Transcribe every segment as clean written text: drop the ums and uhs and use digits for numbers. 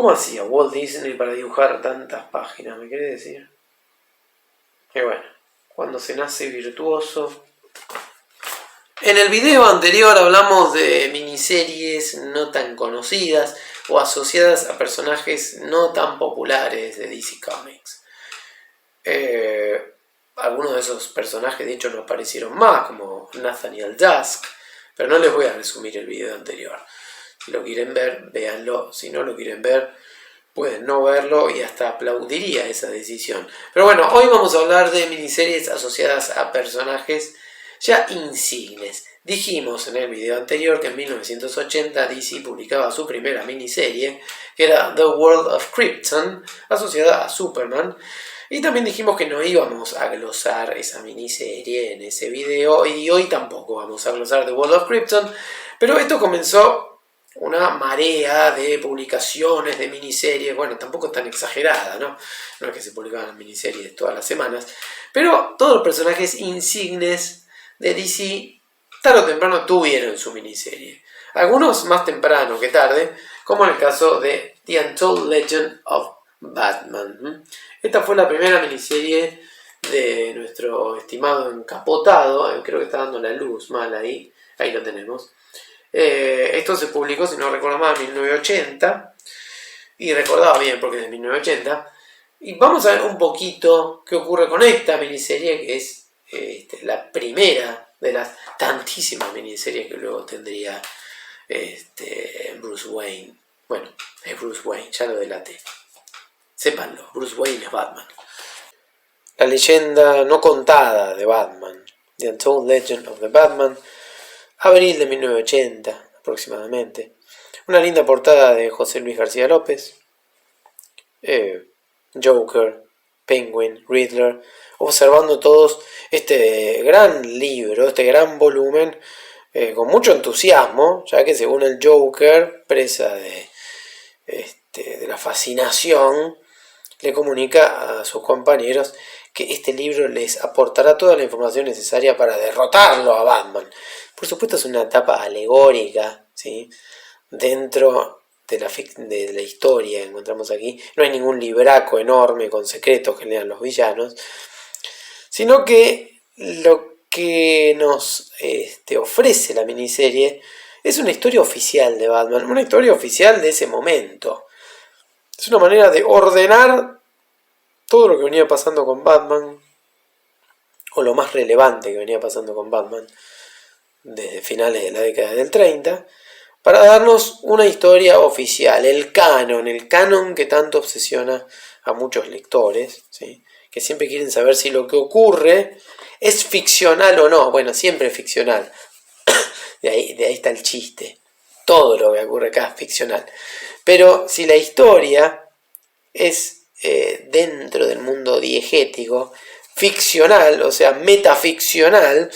¿Cómo hacía Walt Disney para dibujar tantas páginas? ¿Me querés decir? Y bueno, cuando se nace virtuoso. En el video anterior hablamos de miniseries no tan conocidas o asociadas a personajes no tan populares de DC Comics. Algunos de esos personajes de hecho no aparecieron más, como Nathaniel Dusk, pero no les voy a resumir el video anterior. Si lo quieren ver, véanlo. Si no lo quieren ver, pueden no verlo y hasta aplaudiría esa decisión. Pero bueno, hoy vamos a hablar de miniseries asociadas a personajes ya insignes. Dijimos en el video anterior que en 1980 DC publicaba su primera miniserie, que era The World of Krypton, asociada a Superman. Y también dijimos que no íbamos a glosar esa miniserie en ese video, y hoy tampoco vamos a glosar The World of Krypton, pero esto comenzó una marea de publicaciones de miniseries, bueno, tampoco tan exagerada, ¿no? No es que se publicaban miniseries todas las semanas, pero todos los personajes insignes de DC tarde o temprano tuvieron su miniserie. Algunos más temprano que tarde, como en el caso de The Untold Legend of Batman. Esta fue la primera miniserie de nuestro estimado encapotado, creo que está dando la luz mal ahí lo tenemos. Esto se publicó, si no recuerdo mal, en 1980, y recordaba bien porque es de 1980. Y vamos a ver un poquito qué ocurre con esta miniserie, que es la primera de las tantísimas miniseries que luego tendría Bruce Wayne. Bueno, es Bruce Wayne, ya lo delaté. Sépanlo, Bruce Wayne es Batman. La leyenda no contada de Batman, The Untold Legend of the Batman, abril de 1980 aproximadamente. Una linda portada de José Luis García López. Joker, Penguin, Riddler, observando todos este gran libro, este gran volumen, con mucho entusiasmo, ya que según el Joker, presa de la fascinación, le comunica a sus compañeros que este libro les aportará toda la información necesaria para derrotarlo a Batman. Por supuesto es una etapa alegórica, ¿sí? Dentro de la historia que encontramos aquí. No hay ningún libraco enorme con secretos que lean los villanos, sino que lo que nos ofrece la miniserie es una historia oficial de Batman, una historia oficial de ese momento. Es una manera de ordenar todo lo que venía pasando con Batman, o lo más relevante que venía pasando con Batman desde finales de la década del 30, para darnos una historia oficial, el canon que tanto obsesiona a muchos lectores, ¿sí? Que siempre quieren saber si lo que ocurre es ficcional o no. Bueno, siempre es ficcional. De ahí está el chiste. Todo lo que ocurre acá es ficcional. Pero si la historia es dentro del mundo diegético, ficcional, o sea, metaficcional,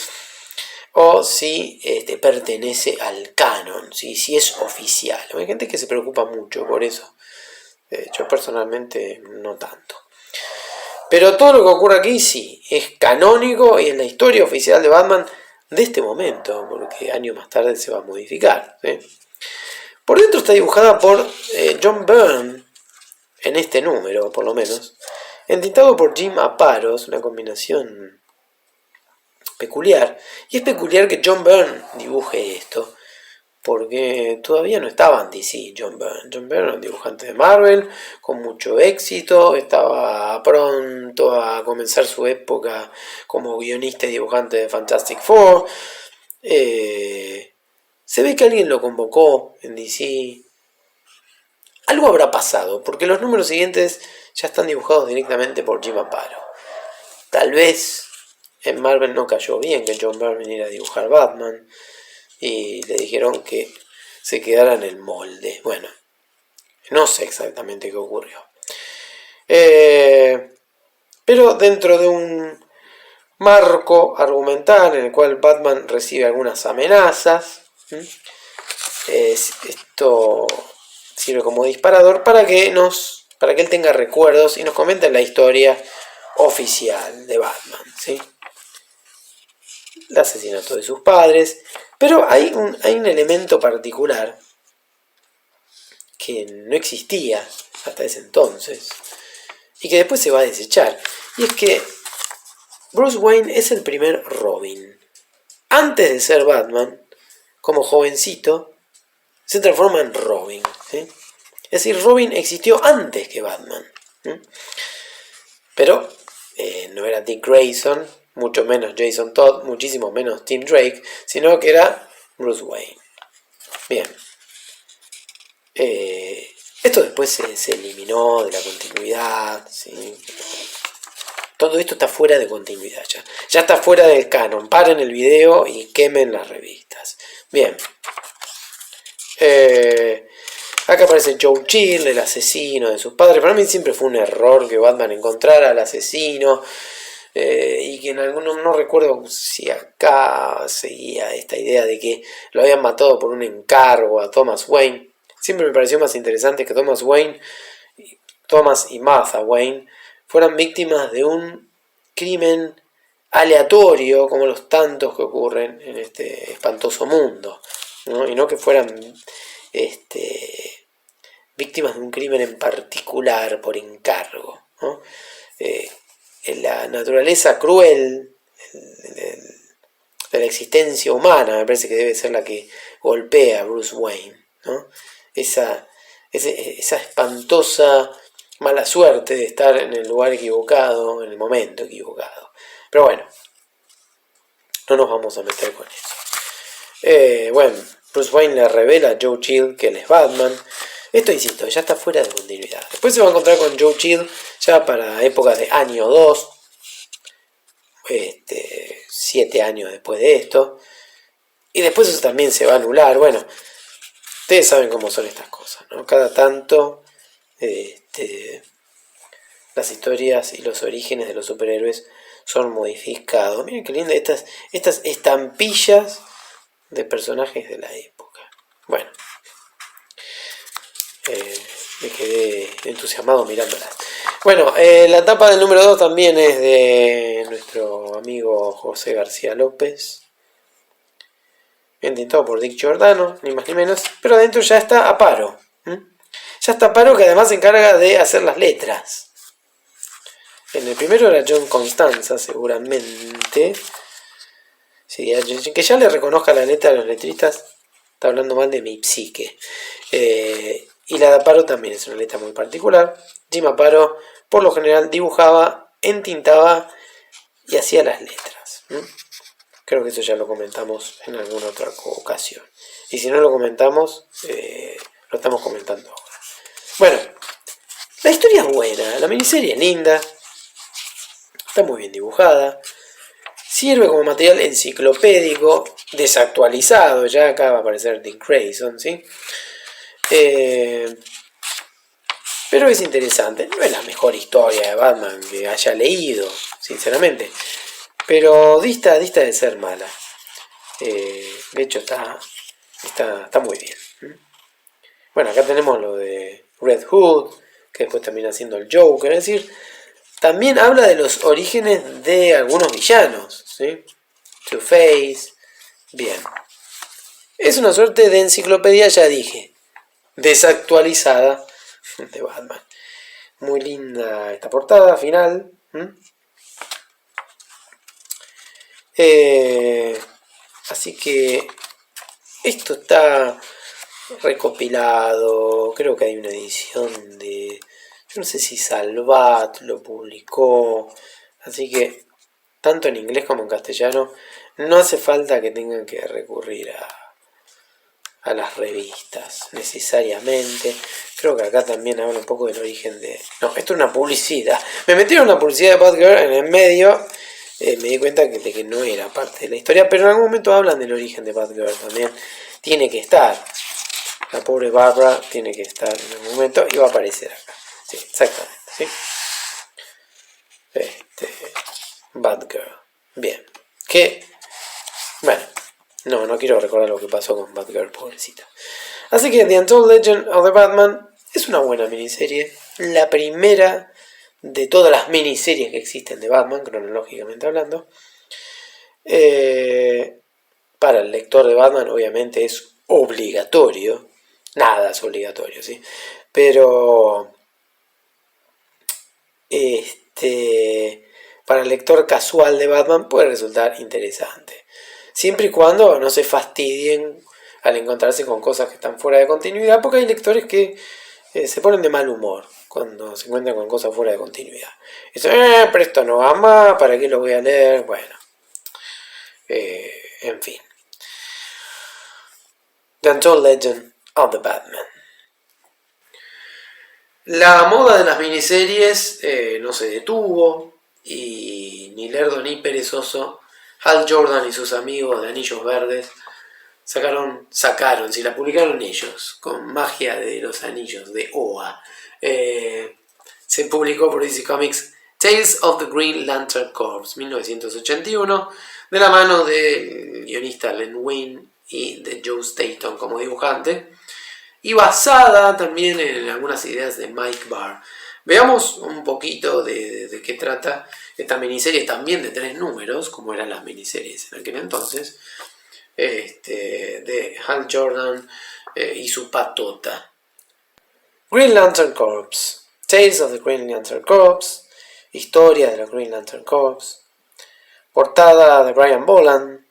o si pertenece al canon, ¿sí? Si es oficial. Hay gente que se preocupa mucho por eso. Yo personalmente no tanto. Pero todo lo que ocurre aquí sí, es canónico y es la historia oficial de Batman de este momento, porque años más tarde se va a modificar, ¿sí? Por dentro está dibujada por John Byrne, en este número por lo menos, entintado por Jim Aparo, es una combinación peculiar. Y es peculiar que John Byrne dibuje esto, porque todavía no estaba en DC John Byrne. John Byrne era un dibujante de Marvel, con mucho éxito, estaba pronto a comenzar su época como guionista y dibujante de Fantastic Four. Se ve que alguien lo convocó en DC. Algo habrá pasado, porque los números siguientes ya están dibujados directamente por Jim Aparo. Tal vez en Marvel no cayó bien que John Byrne viniera a dibujar Batman y le dijeron que se quedara en el molde. Bueno, no sé exactamente qué ocurrió. Pero dentro de un marco argumental en el cual Batman recibe algunas amenazas, esto sirve como disparador para que él tenga recuerdos y nos comente la historia oficial de Batman, ¿sí? El asesinato de sus padres, pero hay un elemento particular que no existía hasta ese entonces y que después se va a desechar. Y es que Bruce Wayne es el primer Robin. Antes de ser Batman, como jovencito, se transforma en Robin, ¿sí? Es decir, Robin existió antes que Batman, ¿sí? Pero no era Dick Grayson, mucho menos Jason Todd, muchísimo menos Tim Drake, sino que era Bruce Wayne. Bien. Esto después se eliminó de la continuidad, ¿sí? Todo esto está fuera de continuidad ya. Ya está fuera del canon. Paren el video y quemen las revistas. Bien. Acá aparece Joe Chill, el asesino de sus padres. Para mí siempre fue un error que Batman encontrara al asesino. Y que en algunos, no recuerdo si acá seguía esta idea de que lo habían matado por un encargo a Thomas Wayne. Siempre me pareció más interesante que Thomas y Martha Wayne fueran víctimas de un crimen aleatorio como los tantos que ocurren en este espantoso mundo, ¿no? Y no que fueran víctimas de un crimen en particular por encargo, ¿no? La naturaleza cruel de la existencia humana me parece que debe ser la que golpea a Bruce Wayne, ¿no? Esa espantosa mala suerte de estar en el lugar equivocado, en el momento equivocado. Pero bueno, no nos vamos a meter con eso. Bueno, Bruce Wayne le revela a Joe Chill que él es Batman. Esto, insisto, ya está fuera de continuidad. Después se va a encontrar con Joe Chill ya para épocas de año 2, 7 años después de esto. Y después eso también se va a anular. Bueno, ustedes saben cómo son estas cosas, ¿no? Cada tanto las historias y los orígenes de los superhéroes son modificados. Miren qué linda estas estampillas de personajes de la época. Bueno, me quedé entusiasmado mirándolas. Bueno, la tapa del número 2 también es de nuestro amigo José García López, entintado por Dick Giordano, ni más ni menos, pero adentro ya está Aparo. Ya está Aparo, que además se encarga de hacer las letras. En el primero era John Constanza, seguramente. Sí, que ya le reconozca la letra a los letristas, está hablando mal de mi psique. Y la de Aparo también es una letra muy particular. Jim Aparo, por lo general, dibujaba, entintaba y hacía las letras. Creo que eso ya lo comentamos en alguna otra ocasión. Y si no lo comentamos, lo estamos comentando ahora. Bueno, la historia es buena, la miniserie es linda, está muy bien dibujada, sirve como material enciclopédico, desactualizado, ya acá va a aparecer Dick Grayson, ¿sí? Pero es interesante, no es la mejor historia de Batman que haya leído, sinceramente, pero dista de ser mala. De hecho está muy bien. Bueno, acá tenemos lo de Red Hood, que después termina siendo el Joker, es decir, también habla de los orígenes de algunos villanos, ¿sí? Two-Face, bien. Es una suerte de enciclopedia, ya dije, desactualizada de Batman. Muy linda esta portada final. Así que esto está recopilado. Creo que hay una edición de... Yo no sé si Salvat lo publicó. Así que tanto en inglés como en castellano no hace falta que tengan que recurrir a las revistas necesariamente. Creo que acá también habla un poco del origen de... No, esto es una publicidad. Me metieron una publicidad de Batgirl en el medio. Me di cuenta de que no era parte de la historia, pero en algún momento hablan del origen de Batgirl también. Tiene que estar. La pobre Barbara tiene que estar en algún momento y va a aparecer acá. Sí, exactamente. ¿Sí? Batgirl. Bien. Que, bueno, no quiero recordar lo que pasó con Batgirl, pobrecita. Así que The Untold Legend of the Batman es una buena miniserie. La primera de todas las miniseries que existen de Batman, cronológicamente hablando. Para el lector de Batman, obviamente, es obligatorio Nada es obligatorio, ¿sí? Pero para el lector casual de Batman puede resultar interesante. Siempre y cuando no se fastidien al encontrarse con cosas que están fuera de continuidad, porque hay lectores que se ponen de mal humor cuando se encuentran con cosas fuera de continuidad. Dicen, pero esto no va más, ¿para qué lo voy a leer? Bueno, en fin. The Untold Legend of the Batman. La moda de las miniseries no se detuvo y ni lerdo ni perezoso, Hal Jordan y sus amigos de Anillos Verdes sacaron, si la publicaron ellos, con Magia de los Anillos, de OA. Se publicó por DC Comics Tales of the Green Lantern Corps, 1981, de la mano del guionista Len Wein y de Joe Staton como dibujante, y basada también en algunas ideas de Mike Barr. Veamos un poquito de qué trata esta miniserie, también de 3 números, como eran las miniseries en aquel entonces, de Hal Jordan y su patota. Green Lantern Corps, Tales of the Green Lantern Corps, historia de la Green Lantern Corps, portada de Brian Boland.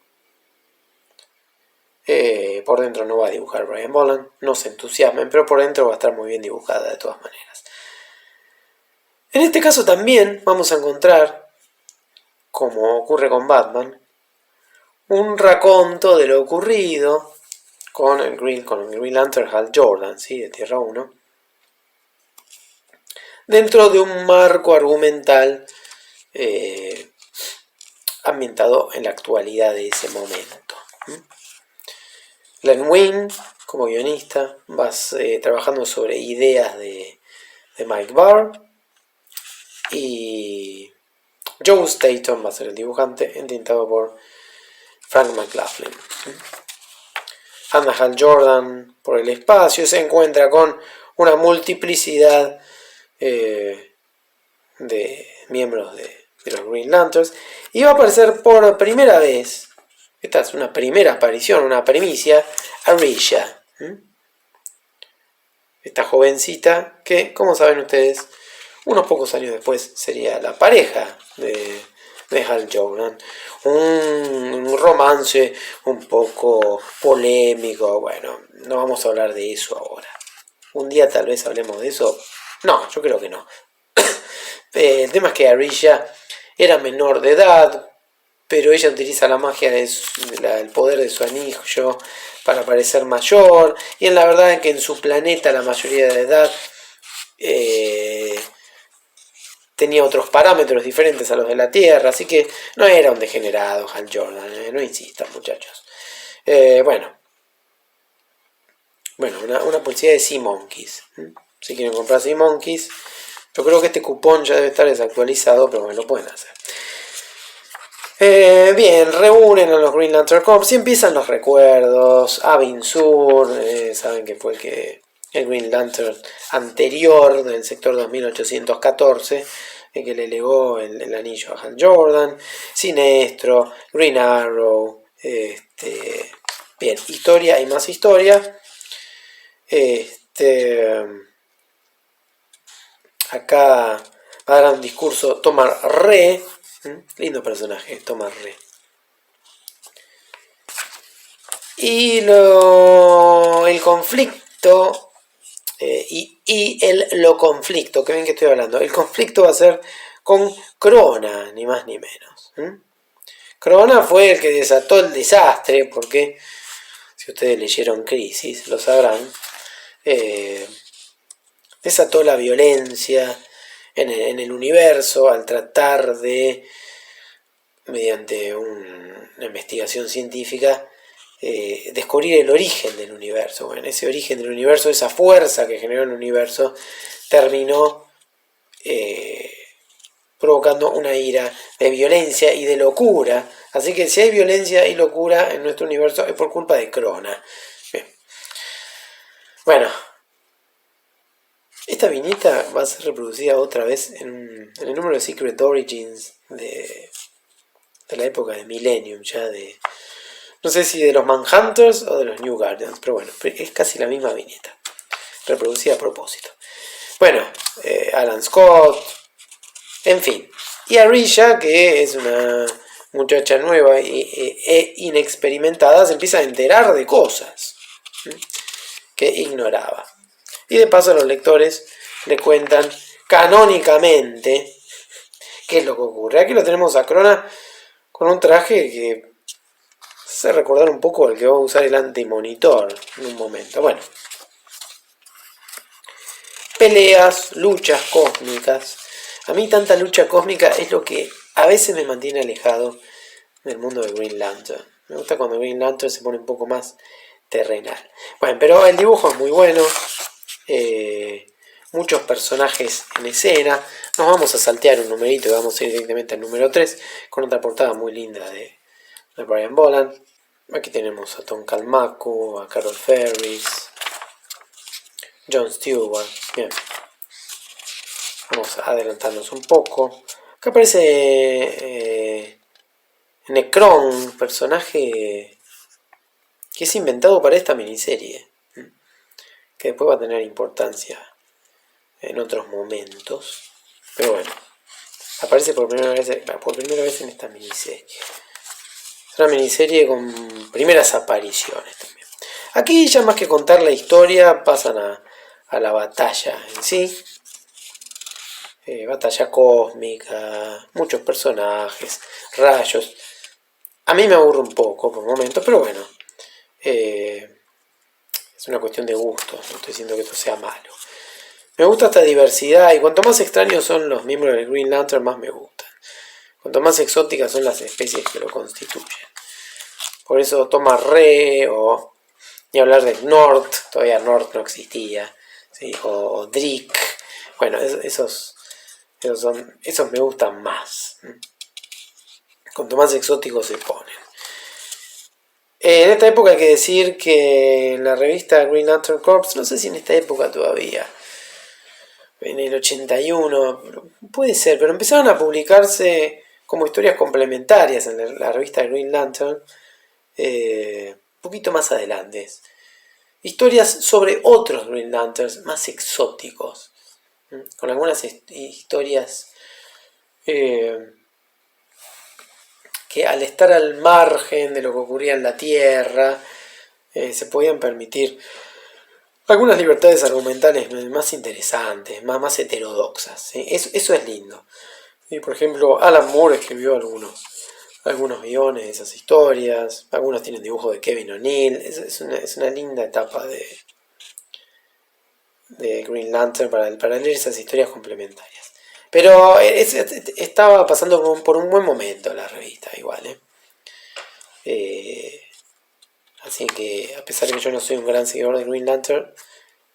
Por dentro no va a dibujar Brian Boland, no se entusiasmen, pero por dentro va a estar muy bien dibujada de todas maneras. En este caso también vamos a encontrar, como ocurre con Batman, un raconto de lo ocurrido con el Green Lantern Hal Jordan, ¿sí? De Tierra 1, dentro de un marco argumental ambientado en la actualidad de ese momento. Len Wein, como guionista, va trabajando sobre ideas de Mike Barr, y Joe Staton va a ser el dibujante, entintado por Frank McLaughlin. Anda Hal Jordan por el espacio, se encuentra con una multiplicidad de miembros de los Green Lanterns, y va a aparecer por primera vez, esta es una primera aparición, una primicia, Arisha, esta jovencita que, como saben ustedes, unos pocos años después sería la pareja de Hal Jordan. Un romance un poco polémico. Bueno, no vamos a hablar de eso ahora. Un día tal vez hablemos de eso. No, yo creo que no. El tema es que Arisha era menor de edad, pero ella utiliza la magia el poder de su anillo para parecer mayor, y en la verdad es que en su planeta la mayoría de edad tenía otros parámetros diferentes a los de la Tierra, así que no era un degenerado Hal Jordan, no insistan muchachos. Bueno, una publicidad de Sea Monkeys. Si quieren comprar Sea Monkeys, yo creo que este cupón ya debe estar desactualizado, pero bueno, lo pueden hacer. Bien, reúnen a los Green Lantern Corps y empiezan los recuerdos. Abin Sur, saben que fue el Green Lantern anterior del sector 2814, que le legó el anillo a Hal Jordan. Sinestro, Green Arrow, bien, historia y más historia. Acá va a dar un discurso Tomar Re. Lindo personaje, Tomar Re. Y el conflicto, lo conflicto, que ven que estoy hablando. El conflicto va a ser con Crona, ni más ni menos. Crona fue el que desató el desastre, porque si ustedes leyeron Crisis, lo sabrán. Desató la violencia en el universo al tratar de, mediante una investigación científica, descubrir el origen del universo. Bueno, ese origen del universo, esa fuerza que generó el universo, terminó provocando una ira de violencia y de locura. Así que si hay violencia y locura en nuestro universo es por culpa de Crona. Bien. Bueno, esta viñeta va a ser reproducida otra vez en el número de Secret Origins de la época de Millennium, ya de No sé si de los Manhunters o de los New Guardians, pero bueno, es casi la misma viñeta, reproducida a propósito. Bueno, Alan Scott, en fin. Y Arisha, que es una muchacha nueva e inexperimentada, se empieza a enterar de cosas que ignoraba. Y de paso los lectores le cuentan canónicamente qué es lo que ocurre. Aquí lo tenemos a Crona con un traje que hace recordar un poco al que va a usar el antimonitor en un momento. Bueno, peleas, luchas cósmicas. A mí tanta lucha cósmica es lo que a veces me mantiene alejado del mundo de Green Lantern. Me gusta cuando Green Lantern se pone un poco más terrenal. Bueno, pero el dibujo es muy bueno. Muchos personajes en escena. Nos vamos a saltear un numerito y vamos a ir directamente al número 3 con otra portada muy linda de Brian Boland. Aquí tenemos a Tom Kalmaku, a Carol Ferris, Jon Stewart. Bien, vamos a adelantarnos un poco. Acá aparece Necron, un personaje que es inventado para esta miniserie, que después va a tener importancia en otros momentos, pero bueno, aparece por primera vez en esta miniserie. Es una miniserie con primeras apariciones también. Aquí ya más que contar la historia pasan a la batalla en sí. Batalla cósmica, muchos personajes, rayos. A mí me aburre un poco por momentos, pero bueno, es una cuestión de gustos, no estoy diciendo que esto sea malo. Me gusta esta diversidad y cuanto más extraños son los miembros del Green Lantern, más me gustan. Cuanto más exóticas son las especies que lo constituyen. Por eso Thomas Re, o ni hablar de Nort, todavía Nort no existía, ¿sí? O Drake. Bueno, esos me gustan más. Cuanto más exóticos se ponen. En esta época hay que decir que en la revista Green Lantern Corps, no sé si en esta época todavía, en el 81, puede ser, pero empezaron a publicarse como historias complementarias en la revista Green Lantern, un poquito más adelante. Historias sobre otros Green Lanterns más exóticos, con algunas historias que al estar al margen de lo que ocurría en la Tierra, se podían permitir algunas libertades argumentales más interesantes, más heterodoxas. ¿Sí? Eso es lindo. Y por ejemplo, Alan Moore escribió algunos guiones de esas historias. Algunos tienen dibujos de Kevin O'Neill. Es una linda etapa de Green Lantern para leer esas historias complementarias. Pero estaba pasando por un buen momento la revista, igual. Así que, a pesar de que yo no soy un gran seguidor de Green Lantern,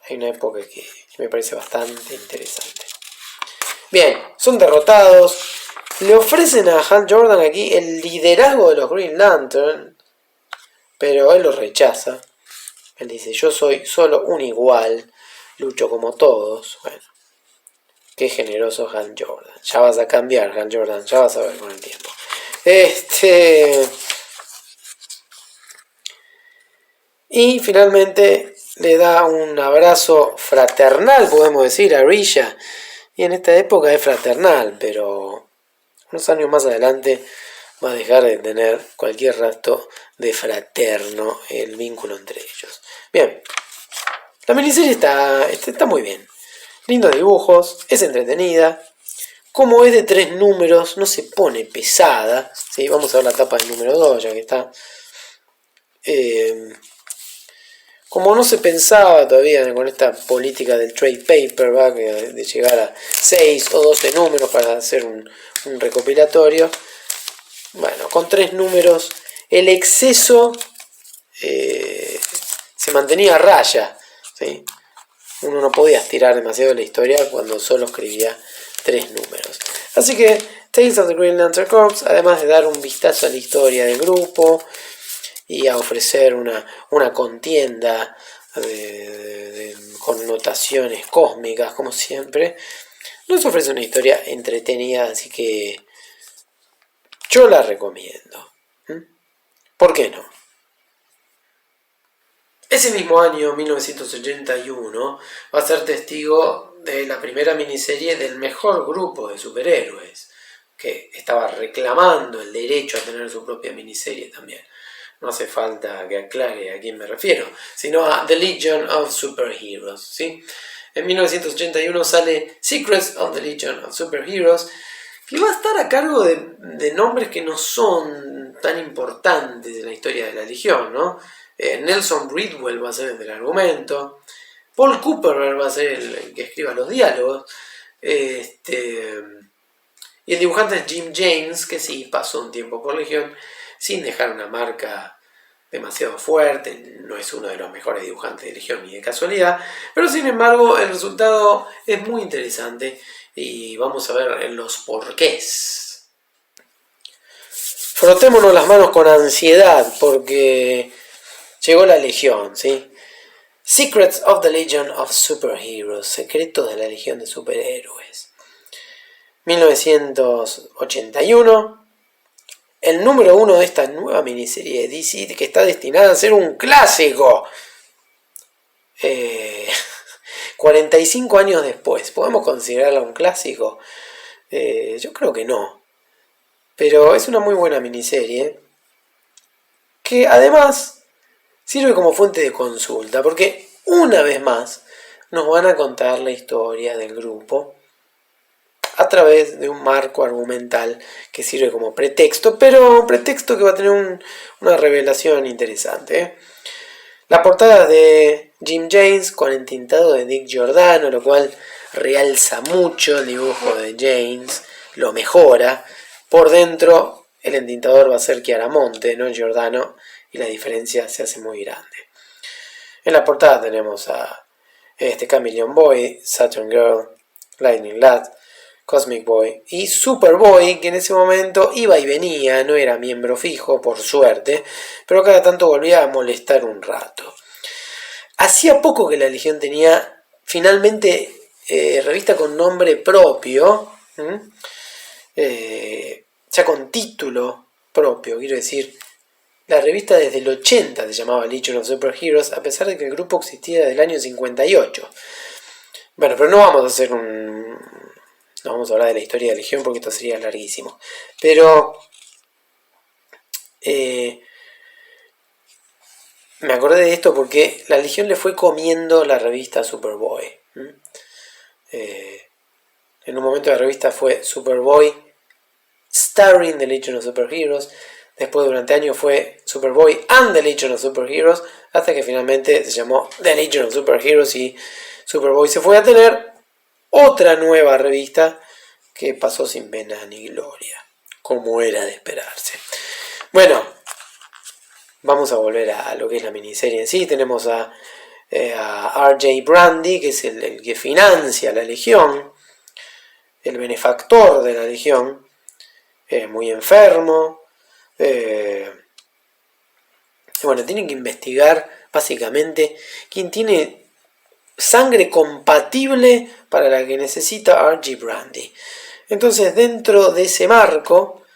hay una época que me parece bastante interesante. Bien, son derrotados. Le ofrecen a Hal Jordan aquí el liderazgo de los Green Lantern, pero él lo rechaza. Él dice, yo soy solo un igual, lucho como todos. Bueno, qué generoso Hal Jordan. Ya vas a cambiar, Hal Jordan, ya vas a ver con el tiempo. Y finalmente le da un abrazo fraternal, podemos decir, a Risha. Y en esta época es fraternal, pero unos años más adelante va a dejar de tener cualquier rastro de fraterno el vínculo entre ellos. Bien, la miniserie está muy bien. Lindos dibujos, es entretenida. Como es de 3 números, no se pone pesada. ¿Sí? Vamos a ver la tapa del número 2, ya que está. Como no se pensaba todavía con esta política del trade paperback, de llegar a 6 o 12 números para hacer un recopilatorio, bueno, con 3 números el exceso se mantenía a raya, ¿sí? Uno no podía estirar demasiado la historia cuando solo escribía 3 números. Así que Tales of the Green Lantern Corps, además de dar un vistazo a la historia del grupo y a ofrecer una contienda de connotaciones cósmicas, como siempre, nos ofrece una historia entretenida, así que yo la recomiendo. ¿Por qué no? Ese mismo año, 1981, va a ser testigo de la primera miniserie del mejor grupo de superhéroes, que estaba reclamando el derecho a tener su propia miniserie también. No hace falta que aclare a quién me refiero, sino a The Legion of Superheroes, ¿sí? En 1981 sale Secrets of the Legion of Superheroes, que va a estar a cargo de nombres que no son tan importantes en la historia de la Legión, ¿no? Nelson Bridwell va a ser el del argumento, Paul Cooper va a ser el que escriba los diálogos, y el dibujante es Jim James, que sí pasó un tiempo por Legión, sin dejar una marca demasiado fuerte, no es uno de los mejores dibujantes de Legión ni de casualidad, pero sin embargo el resultado es muy interesante y vamos a ver los porqués. Frotémonos las manos con ansiedad porque llegó la Legión, ¿sí? Secrets of the Legion of Superheroes, secretos de la Legión de Superhéroes. 1981, el número 1 de esta nueva miniserie de DC que está destinada a ser un clásico. 45 años después, ¿podemos considerarla un clásico? Yo creo que no. Pero es una muy buena miniserie que además sirve como fuente de consulta, porque una vez más nos van a contar la historia del grupo a través de un marco argumental que sirve como pretexto, pero un pretexto que va a tener una revelación interesante. La portada de Jim James con entintado de Dick Giordano, lo cual realza mucho el dibujo de James, lo mejora. Por dentro el entintador va a ser Chiaramonte, no Giordano, y la diferencia se hace muy grande. En la portada tenemos a Chameleon Boy, Saturn Girl, Lightning Lad, Cosmic Boy y Superboy, que en ese momento iba y venía, no era miembro fijo, por suerte, pero cada tanto volvía a molestar un rato. Hacía poco que la Legión tenía finalmente revista con nombre propio, ya con título propio, quiero decir. La revista desde el 80 se llamaba Legion of Superheroes, a pesar de que el grupo existía desde el año 58. Bueno, pero no vamos a hacer no vamos a hablar de la historia de la Legión porque esto sería larguísimo. Pero me acordé de esto porque la Legión le fue comiendo la revista Superboy. En un momento la revista fue Superboy Starring the Legion of Superheroes. Después durante años fue Superboy and the Legion of Superheroes, hasta que finalmente se llamó The Legion of Superheroes y Superboy se fue a tener otra nueva revista que pasó sin pena ni gloria, como era de esperarse. Bueno, vamos a volver a lo que es la miniserie en sí. Tenemos a R.J. Brandy, que es el que financia la Legión, el benefactor de la Legión, muy enfermo. Bueno, tienen que investigar básicamente quién tiene sangre compatible para la que necesita R.J. Brandy. Entonces, dentro de ese marco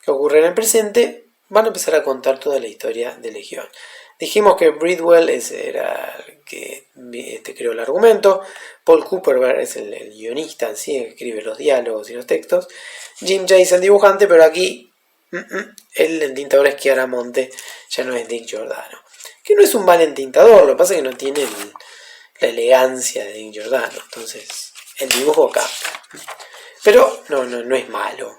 que ocurre en el presente, van a empezar a contar toda la historia de Legión. Dijimos que Bridwell era el que creó el argumento, Paul Cooper es el guionista en sí, que escribe los diálogos y los textos, Jim James el dibujante, pero aquí el entintador es Chiaramonte, ya no es Dick Giordano. Que no es un mal entintador, lo que pasa es que no tiene la elegancia de Dick Giordano, entonces el dibujo cambia. Pero no es malo.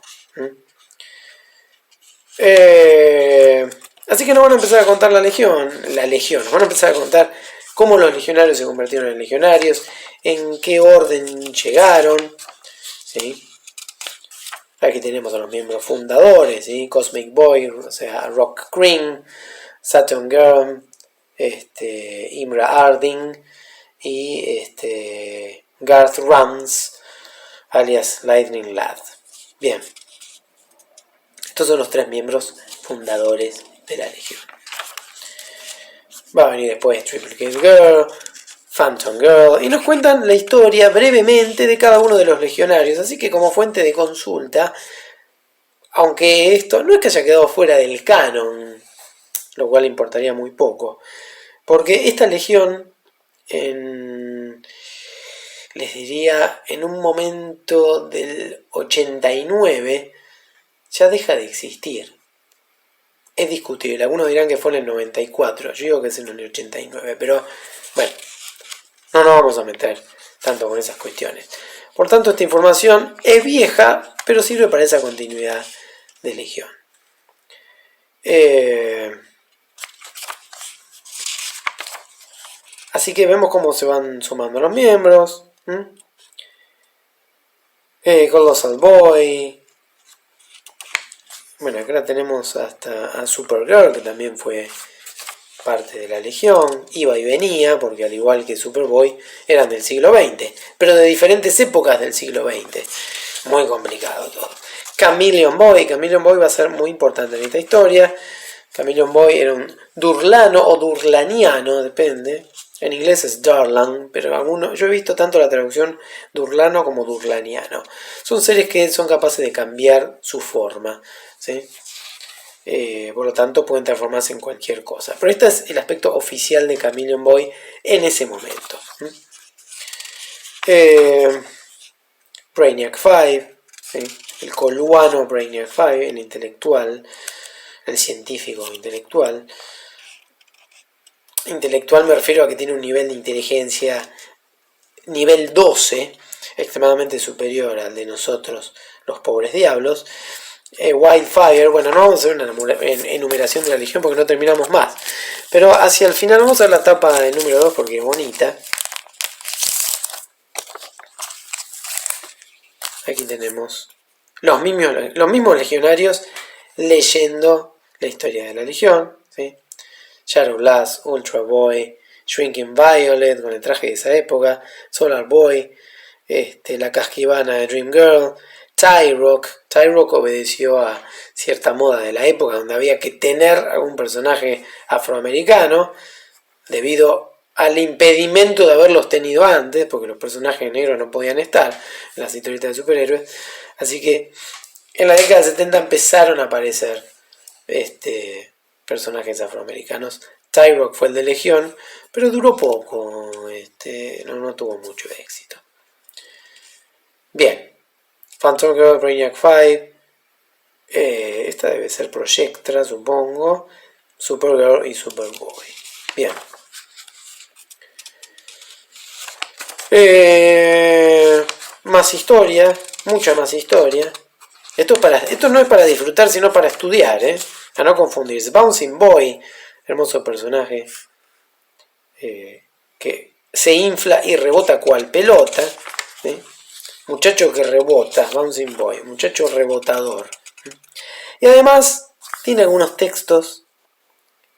Así que nos van a empezar a contar la Legión, nos van a empezar a contar cómo los legionarios se convirtieron en legionarios, en qué orden llegaron, ¿sí? Aquí tenemos a los miembros fundadores, ¿sí? Cosmic Boy, o sea, Rock Green, Saturn Girl, Imra Harding y Garth Rams, alias Lightning Lad. Bien, estos son los 3 miembros fundadores de la Legión. Va a venir después Triplicate Girl, Phantom Girl, y nos cuentan la historia brevemente de cada uno de los legionarios, así que como fuente de consulta, aunque esto no es que haya quedado fuera del canon, lo cual importaría muy poco, Porque esta legión, les diría, en un momento del 89, ya deja de existir. Es discutible, algunos dirán que fue en el 94, yo digo que es en el 89, pero bueno, no nos vamos a meter tanto con esas cuestiones. Por tanto, esta información es vieja, pero sirve para esa continuidad de legión. Así que vemos cómo se van sumando los miembros. Colossal Boy. Bueno, acá tenemos hasta a Supergirl, que también fue parte de la Legión. Iba y venía, porque al igual que Superboy, eran del siglo XX, pero de diferentes épocas del siglo XX. Muy complicado todo. Chameleon Boy va a ser muy importante en esta historia. Chameleon Boy era un durlano o durlaniano, depende. En inglés es Darlan, pero yo he visto tanto la traducción durlano como durlaniano. Son seres que son capaces de cambiar su forma, ¿sí? Por lo tanto pueden transformarse en cualquier cosa. Pero este es el aspecto oficial de Chameleon Boy en ese momento. Brainiac 5, ¿sí? El coluano Brainiac 5, el intelectual, el científico intelectual. Intelectual me refiero a que tiene un nivel de inteligencia nivel 12, extremadamente superior al de nosotros, los pobres diablos. Wildfire, bueno, no vamos a hacer una enumeración de la legión porque no terminamos más, pero hacia el final vamos a ver la etapa de número 2 porque es bonita. Aquí tenemos los mismos legionarios leyendo la historia de la legión, ¿sí? Shadow Blast, Ultra Boy, Shrinking Violet con el traje de esa época, Solar Boy, la casquivana de Dream Girl, Tyrock obedeció a cierta moda de la época donde había que tener algún personaje afroamericano debido al impedimento de haberlos tenido antes, porque los personajes negros no podían estar en las historietas de superhéroes. Así que en la década de 70 empezaron a aparecer personajes afroamericanos. Tyrock fue el de Legión, pero duró poco, no tuvo mucho éxito. Bien, Phantom Girl, Brainiac 5, esta debe ser Projectra, supongo, Supergirl y Superboy. Bien. Más historia, mucha más historia. Esto no es para disfrutar, sino para estudiar, a no confundirse. Bouncing Boy, hermoso personaje, que se infla y rebota cual pelota, ¿sí? Muchacho que rebota, Bouncing Boy, muchacho rebotador. Y además tiene algunos textos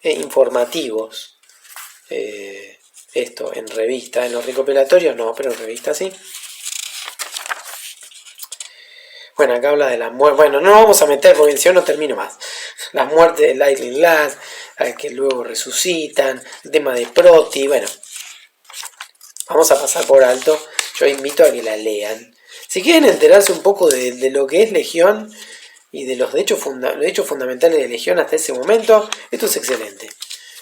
informativos. Esto en revista, en los recopilatorios no, pero en revista sí. Bueno, acá habla de la muerte. Bueno, no vamos a meter porque si no termino más. La muerte de Lightning Lass, que luego resucitan, el tema de Proti. Bueno, vamos a pasar por alto. Yo invito a que la lean. Si quieren enterarse un poco de lo que es Legión y de los hechos fundamentales de Legión hasta ese momento, esto es excelente.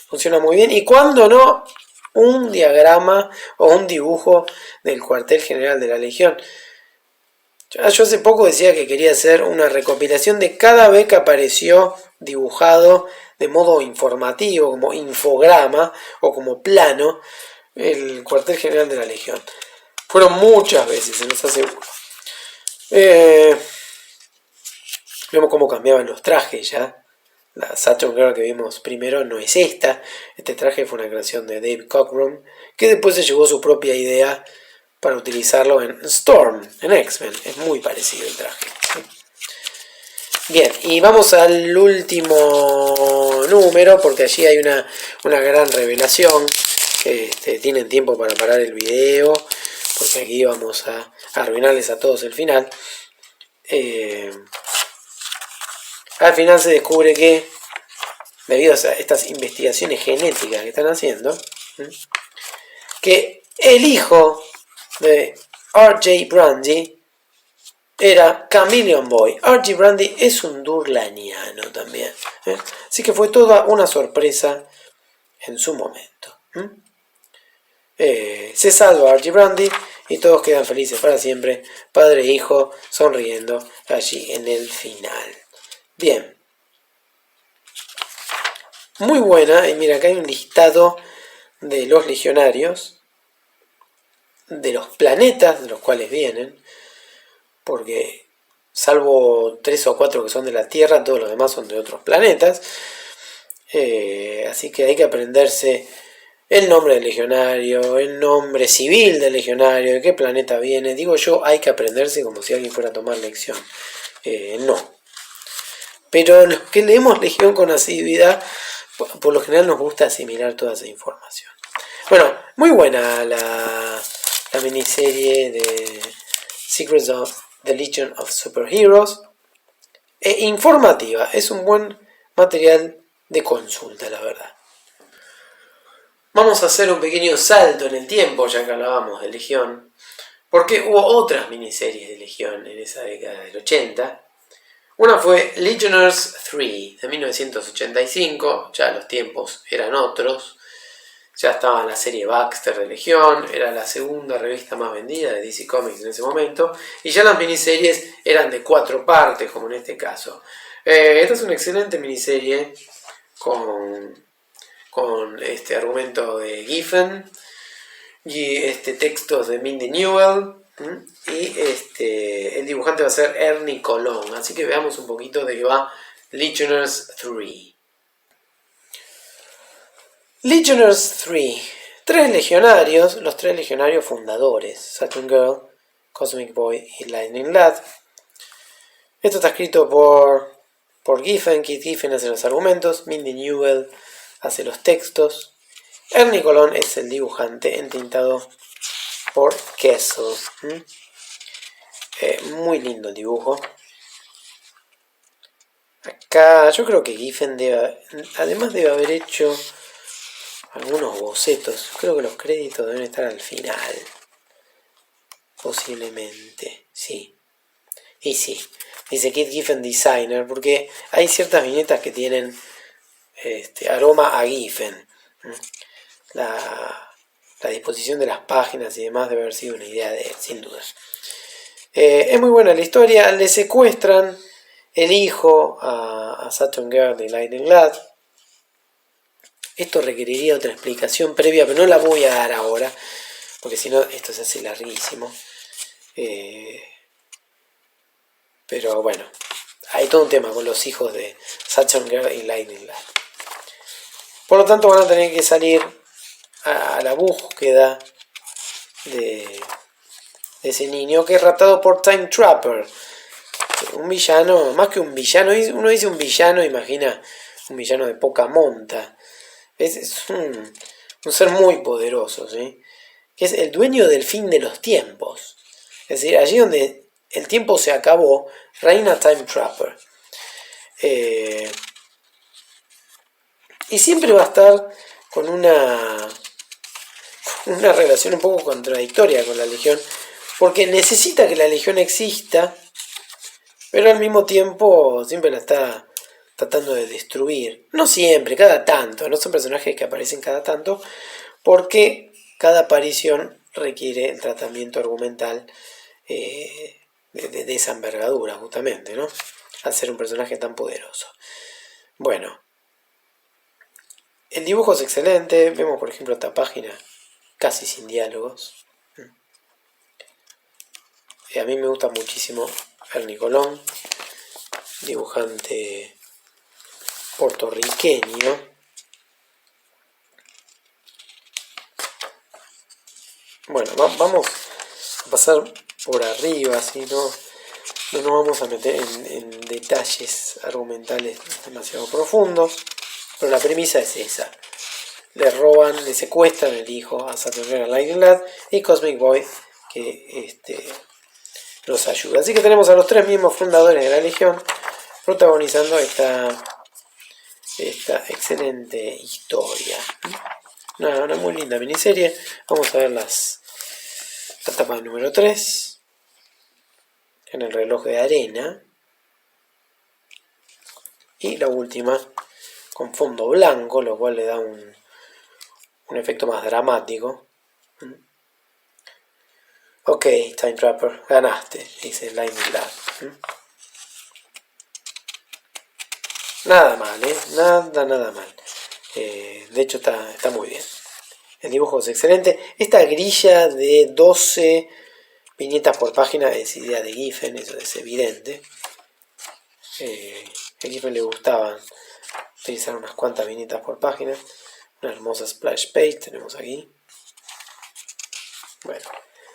Funciona muy bien. Y cuando no, un diagrama o un dibujo del cuartel general de la Legión. Yo hace poco decía que quería hacer una recopilación de cada vez que apareció dibujado de modo informativo, como infograma o como plano, el cuartel general de la Legión. Fueron muchas veces, se los aseguro. Vemos cómo cambiaban los trajes ya. La Saturn Girl que vimos primero no es esta. Este traje fue una creación de Dave Cockrum, que después se llevó su propia idea para utilizarlo en Storm, en X-Men. Es muy parecido el traje. Bien, y vamos al último número, porque allí hay una gran revelación. Tienen tiempo para parar el video, porque aquí vamos a arruinarles a todos el final. Al final se descubre que, debido a estas investigaciones genéticas que están haciendo, que el hijo de R.J. Brandy era Chameleon Boy. R.J. Brandy es un durlaniano también. Así que fue toda una sorpresa en su momento. Se salva Archie Brandy y todos quedan felices para siempre, padre e hijo sonriendo allí en el final. Bien. Muy buena, y mira, acá hay un listado de los legionarios, de los planetas de los cuales vienen, porque salvo 3 o 4 que son de la Tierra, todos los demás son de otros planetas. Así que hay que aprenderse el nombre del legionario, el nombre civil del legionario, de qué planeta viene. Digo yo, hay que aprenderse como si alguien fuera a tomar lección. No. Pero los que leemos Legión con asiduidad, por lo general nos gusta asimilar toda esa información. Bueno, muy buena la miniserie de Secrets of the Legion of Superheroes. Informativa, es un buen material de consulta, la verdad. Vamos a hacer un pequeño salto en el tiempo, ya que hablábamos de Legión, porque hubo otras miniseries de Legión en esa década del 80. Una fue Legionnaires 3 de 1985, ya los tiempos eran otros, ya estaba la serie Baxter de Legión, era la segunda revista más vendida de DC Comics en ese momento, y ya las miniseries eran de 4 partes, como en este caso. Esta es una excelente miniserie con este argumento de Giffen y textos de Mindy Newell. Y el dibujante va a ser Ernie Colón. Así que veamos un poquito de qué va Legionnaires 3. Legionnaires 3. 3 legionarios, los 3 legionarios fundadores: Saturn Girl, Cosmic Boy y Lightning Lad. Esto está escrito por Giffen. Keith Giffen hace los argumentos, Mindy Newell hace los textos. Ernie Colón es el dibujante, entintado por Kessel. Muy lindo el dibujo. Acá yo creo que Giffen además debe haber hecho algunos bocetos. Creo que los créditos deben estar al final. Posiblemente, sí. Y sí, dice Keith Giffen Designer, porque hay ciertas viñetas que tienen aroma a Giffen. La disposición de las páginas y demás debe haber sido una idea de él, sin duda. Es muy buena la historia. Le secuestran el hijo a Saturn Girl y Lightning Lad. Esto requeriría otra explicación previa, pero no la voy a dar ahora, porque si no esto se hace larguísimo. Pero bueno, hay todo un tema con los hijos de Saturn Girl y Lightning Lad. Por lo tanto van a tener que salir a la búsqueda de ese niño, que es raptado por Time Trapper, un villano, más que un villano. Uno dice un villano, imagina un villano de poca monta. Es un ser muy poderoso, ¿sí? Que es el dueño del fin de los tiempos. Es decir, allí donde el tiempo se acabó, reina Time Trapper. Y siempre va a estar con una relación un poco contradictoria con la Legión, porque necesita que la Legión exista, pero al mismo tiempo siempre la está tratando de destruir. No siempre, cada tanto, no son personajes que aparecen cada tanto, porque cada aparición requiere el tratamiento argumental de esa envergadura, justamente, ¿no? Al ser un personaje tan poderoso. Bueno, el dibujo es excelente. Vemos, por ejemplo, esta página casi sin diálogos. A mí me gusta muchísimo Ernie Colón, dibujante puertorriqueño. Bueno, vamos a pasar por arriba, así no nos vamos a meter en detalles argumentales demasiado profundos, pero la premisa es esa. Le secuestran el hijo a Saturn Girl, Lightning Lad y Cosmic Boy, que los ayuda. Así que tenemos a los 3 mismos fundadores de la Legión protagonizando esta excelente historia. Una muy linda miniserie. Vamos a ver la etapa número 3 en el reloj de arena, y la última con fondo blanco, lo cual le da un un efecto más dramático. Ok, Time Trapper, ganaste, dice Lightning Lad. Nada mal, nada mal. De hecho está muy bien. El dibujo es excelente. Esta grilla de 12 viñetas por página es idea de Giffen, eso es evidente. A Giffen le gustaba utilizar unas cuantas viñetas por página. Una hermosa splash page tenemos aquí. Bueno,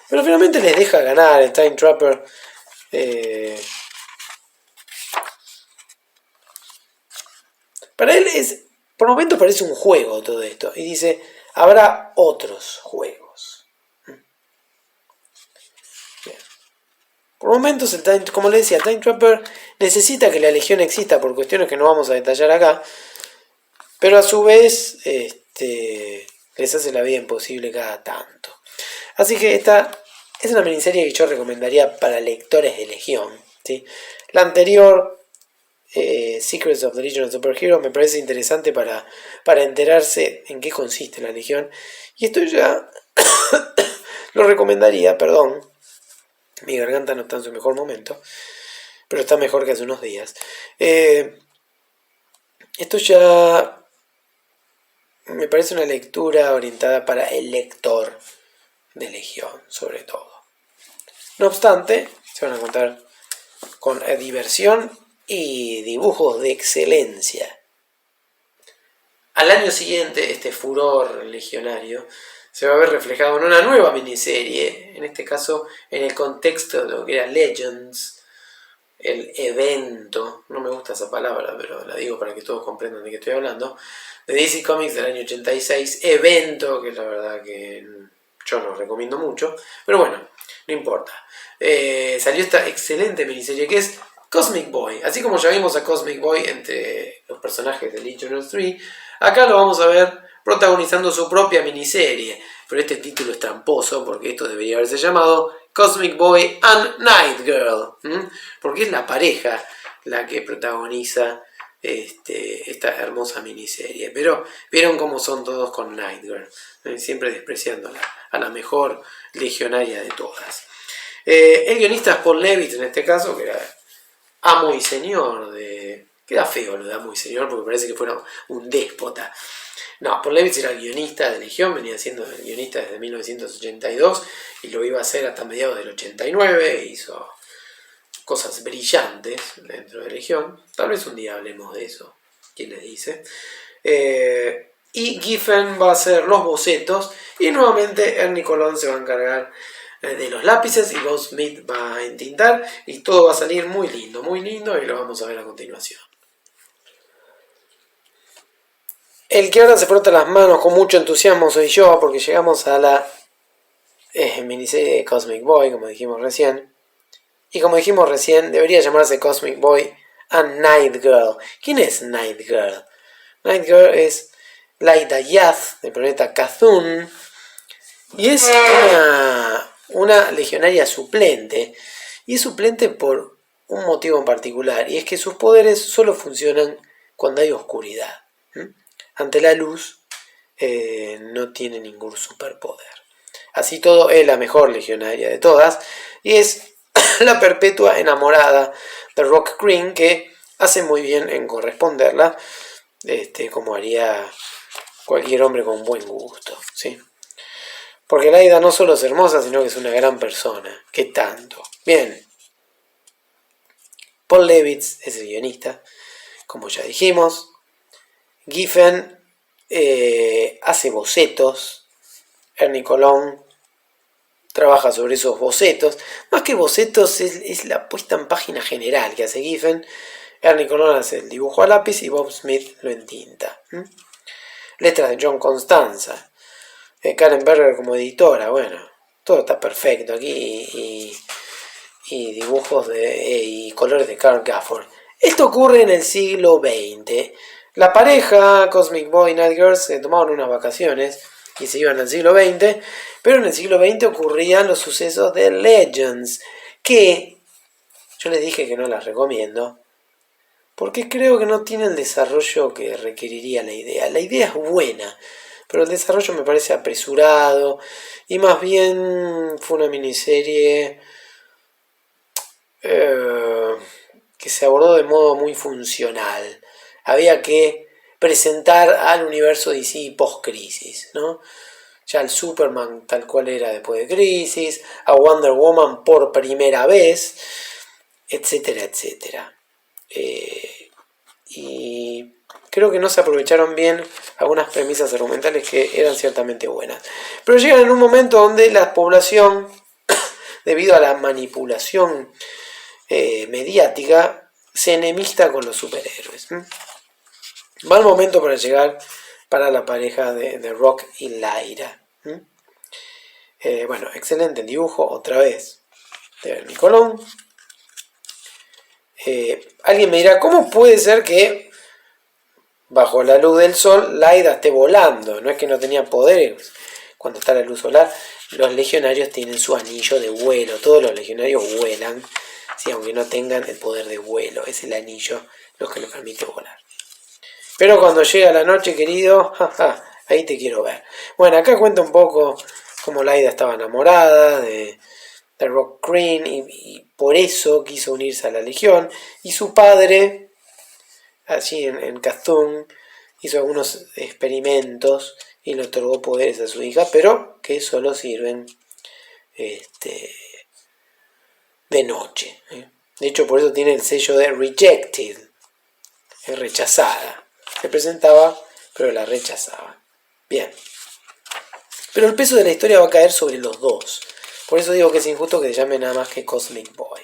pero finalmente les deja ganar el Time Trapper. Para él es, por momentos parece un juego todo esto. Y dice, habrá otros juegos. Bien. Por momentos, como le decía, el Time Trapper necesita que la Legión exista por cuestiones que no vamos a detallar acá. Pero a su vez, les hace la vida imposible cada tanto. Así que esta es una miniserie que yo recomendaría para lectores de Legión. ¿Sí? La anterior, Secrets of the Legion of Superheroes, me parece interesante para enterarse en qué consiste la Legión. Y esto ya lo recomendaría, perdón. Mi garganta no está en su mejor momento, pero está mejor que hace unos días. Esto ya me parece una lectura orientada para el lector de Legión, sobre todo. No obstante, se van a contar con diversión y dibujos de excelencia. Al año siguiente, este furor legionario se va a ver reflejado en una nueva miniserie, en este caso en el contexto de lo que era Legends, el evento, no me gusta esa palabra, pero la digo para que todos comprendan de qué estoy hablando, de DC Comics del año 86, evento que la verdad que yo no recomiendo mucho, pero bueno, no importa. Salió esta excelente miniserie que es Cosmic Boy. Así como ya vimos a Cosmic Boy entre los personajes de Legion of 3, acá lo vamos a ver protagonizando su propia miniserie. Pero este título es tramposo porque esto debería haberse llamado Cosmic Boy and Night Girl. Porque es la pareja la que protagoniza esta hermosa miniserie. Pero vieron cómo son todos con Night Girl. Siempre despreciando a la mejor legionaria de todas. El guionista es Paul Levitz en este caso, que era amo y señor de... Queda feo lo de amo y señor porque parece que fuera un déspota. No, Paul Levitz era guionista de Legión, venía siendo guionista desde 1982 y lo iba a hacer hasta mediados del 89, hizo cosas brillantes dentro de Legión. Tal vez un día hablemos de eso, quién les dice. Y Giffen va a hacer los bocetos y nuevamente Ernie Colón se va a encargar de los lápices y Bob Smith va a entintar y todo va a salir muy lindo y lo vamos a ver a continuación. El que ahora se frota las manos con mucho entusiasmo soy yo, porque llegamos a la miniserie de Cosmic Boy, como dijimos recién. Y como dijimos recién, debería llamarse Cosmic Boy and Night Girl. ¿Quién es Night Girl? Night Girl es Laida Yath, del planeta Cthulhu, y es una legionaria suplente. Y es suplente por un motivo en particular, y es que sus poderes solo funcionan cuando hay oscuridad. Ante la luz no tiene ningún superpoder. Así todo es la mejor legionaria de todas y es la perpetua enamorada de Rock Green, que hace muy bien en corresponderla, como haría cualquier hombre con buen gusto, ¿sí? Porque Laida no solo es hermosa, sino que es una gran persona. ¿Qué tanto? Bien. Paul Levitz es el guionista, como ya dijimos. Giffen hace bocetos. Ernie Colón trabaja sobre esos bocetos. Más que bocetos, es la puesta en página general que hace Giffen. Ernie Colón hace el dibujo a lápiz y Bob Smith lo entinta. Letras de John Constanza. Karen Berger como editora. Bueno, todo está perfecto aquí. Y dibujos y colores de Carl Gafford. Esto ocurre en el siglo XX. La pareja Cosmic Boy y Night Girl se tomaron unas vacaciones y se iban al siglo XX, pero en el siglo XX ocurrían los sucesos de Legends, que yo les dije que no las recomiendo, porque creo que no tiene el desarrollo que requeriría la idea. La idea es buena, pero el desarrollo me parece apresurado y más bien fue una miniserie que se abordó de modo muy funcional. Había que presentar al universo DC post-crisis, ¿no? Ya el Superman tal cual era después de Crisis, a Wonder Woman por primera vez, etcétera, etcétera. Y creo que no se aprovecharon bien algunas premisas argumentales que eran ciertamente buenas. Pero llegan en un momento donde la población, debido a la manipulación mediática, se enemista con los superhéroes. Mal momento para llegar para la pareja de Rock y Lyra. Bueno, excelente el dibujo, otra vez, de Bernie Colón. Alguien me dirá, ¿cómo puede ser que bajo la luz del sol Lyra esté volando? No es que no tenía poderes. Cuando está la luz solar, los legionarios tienen su anillo de vuelo. Todos los legionarios vuelan, ¿sí? Aunque no tengan el poder de vuelo. Es el anillo lo que les permite volar. Pero cuando llega la noche, querido, ahí te quiero ver. Bueno, acá cuenta un poco cómo Lyra estaba enamorada de Rock Green y por eso quiso unirse a la Legión. Y su padre, allí en Cthulhu, hizo algunos experimentos y le otorgó poderes a su hija, pero que solo sirven de noche. De hecho, por eso tiene el sello de Rejected, rechazada. Se presentaba, pero la rechazaba. Bien. Pero el peso de la historia va a caer sobre los dos. Por eso digo que es injusto que se llame nada más que Cosmic Boy.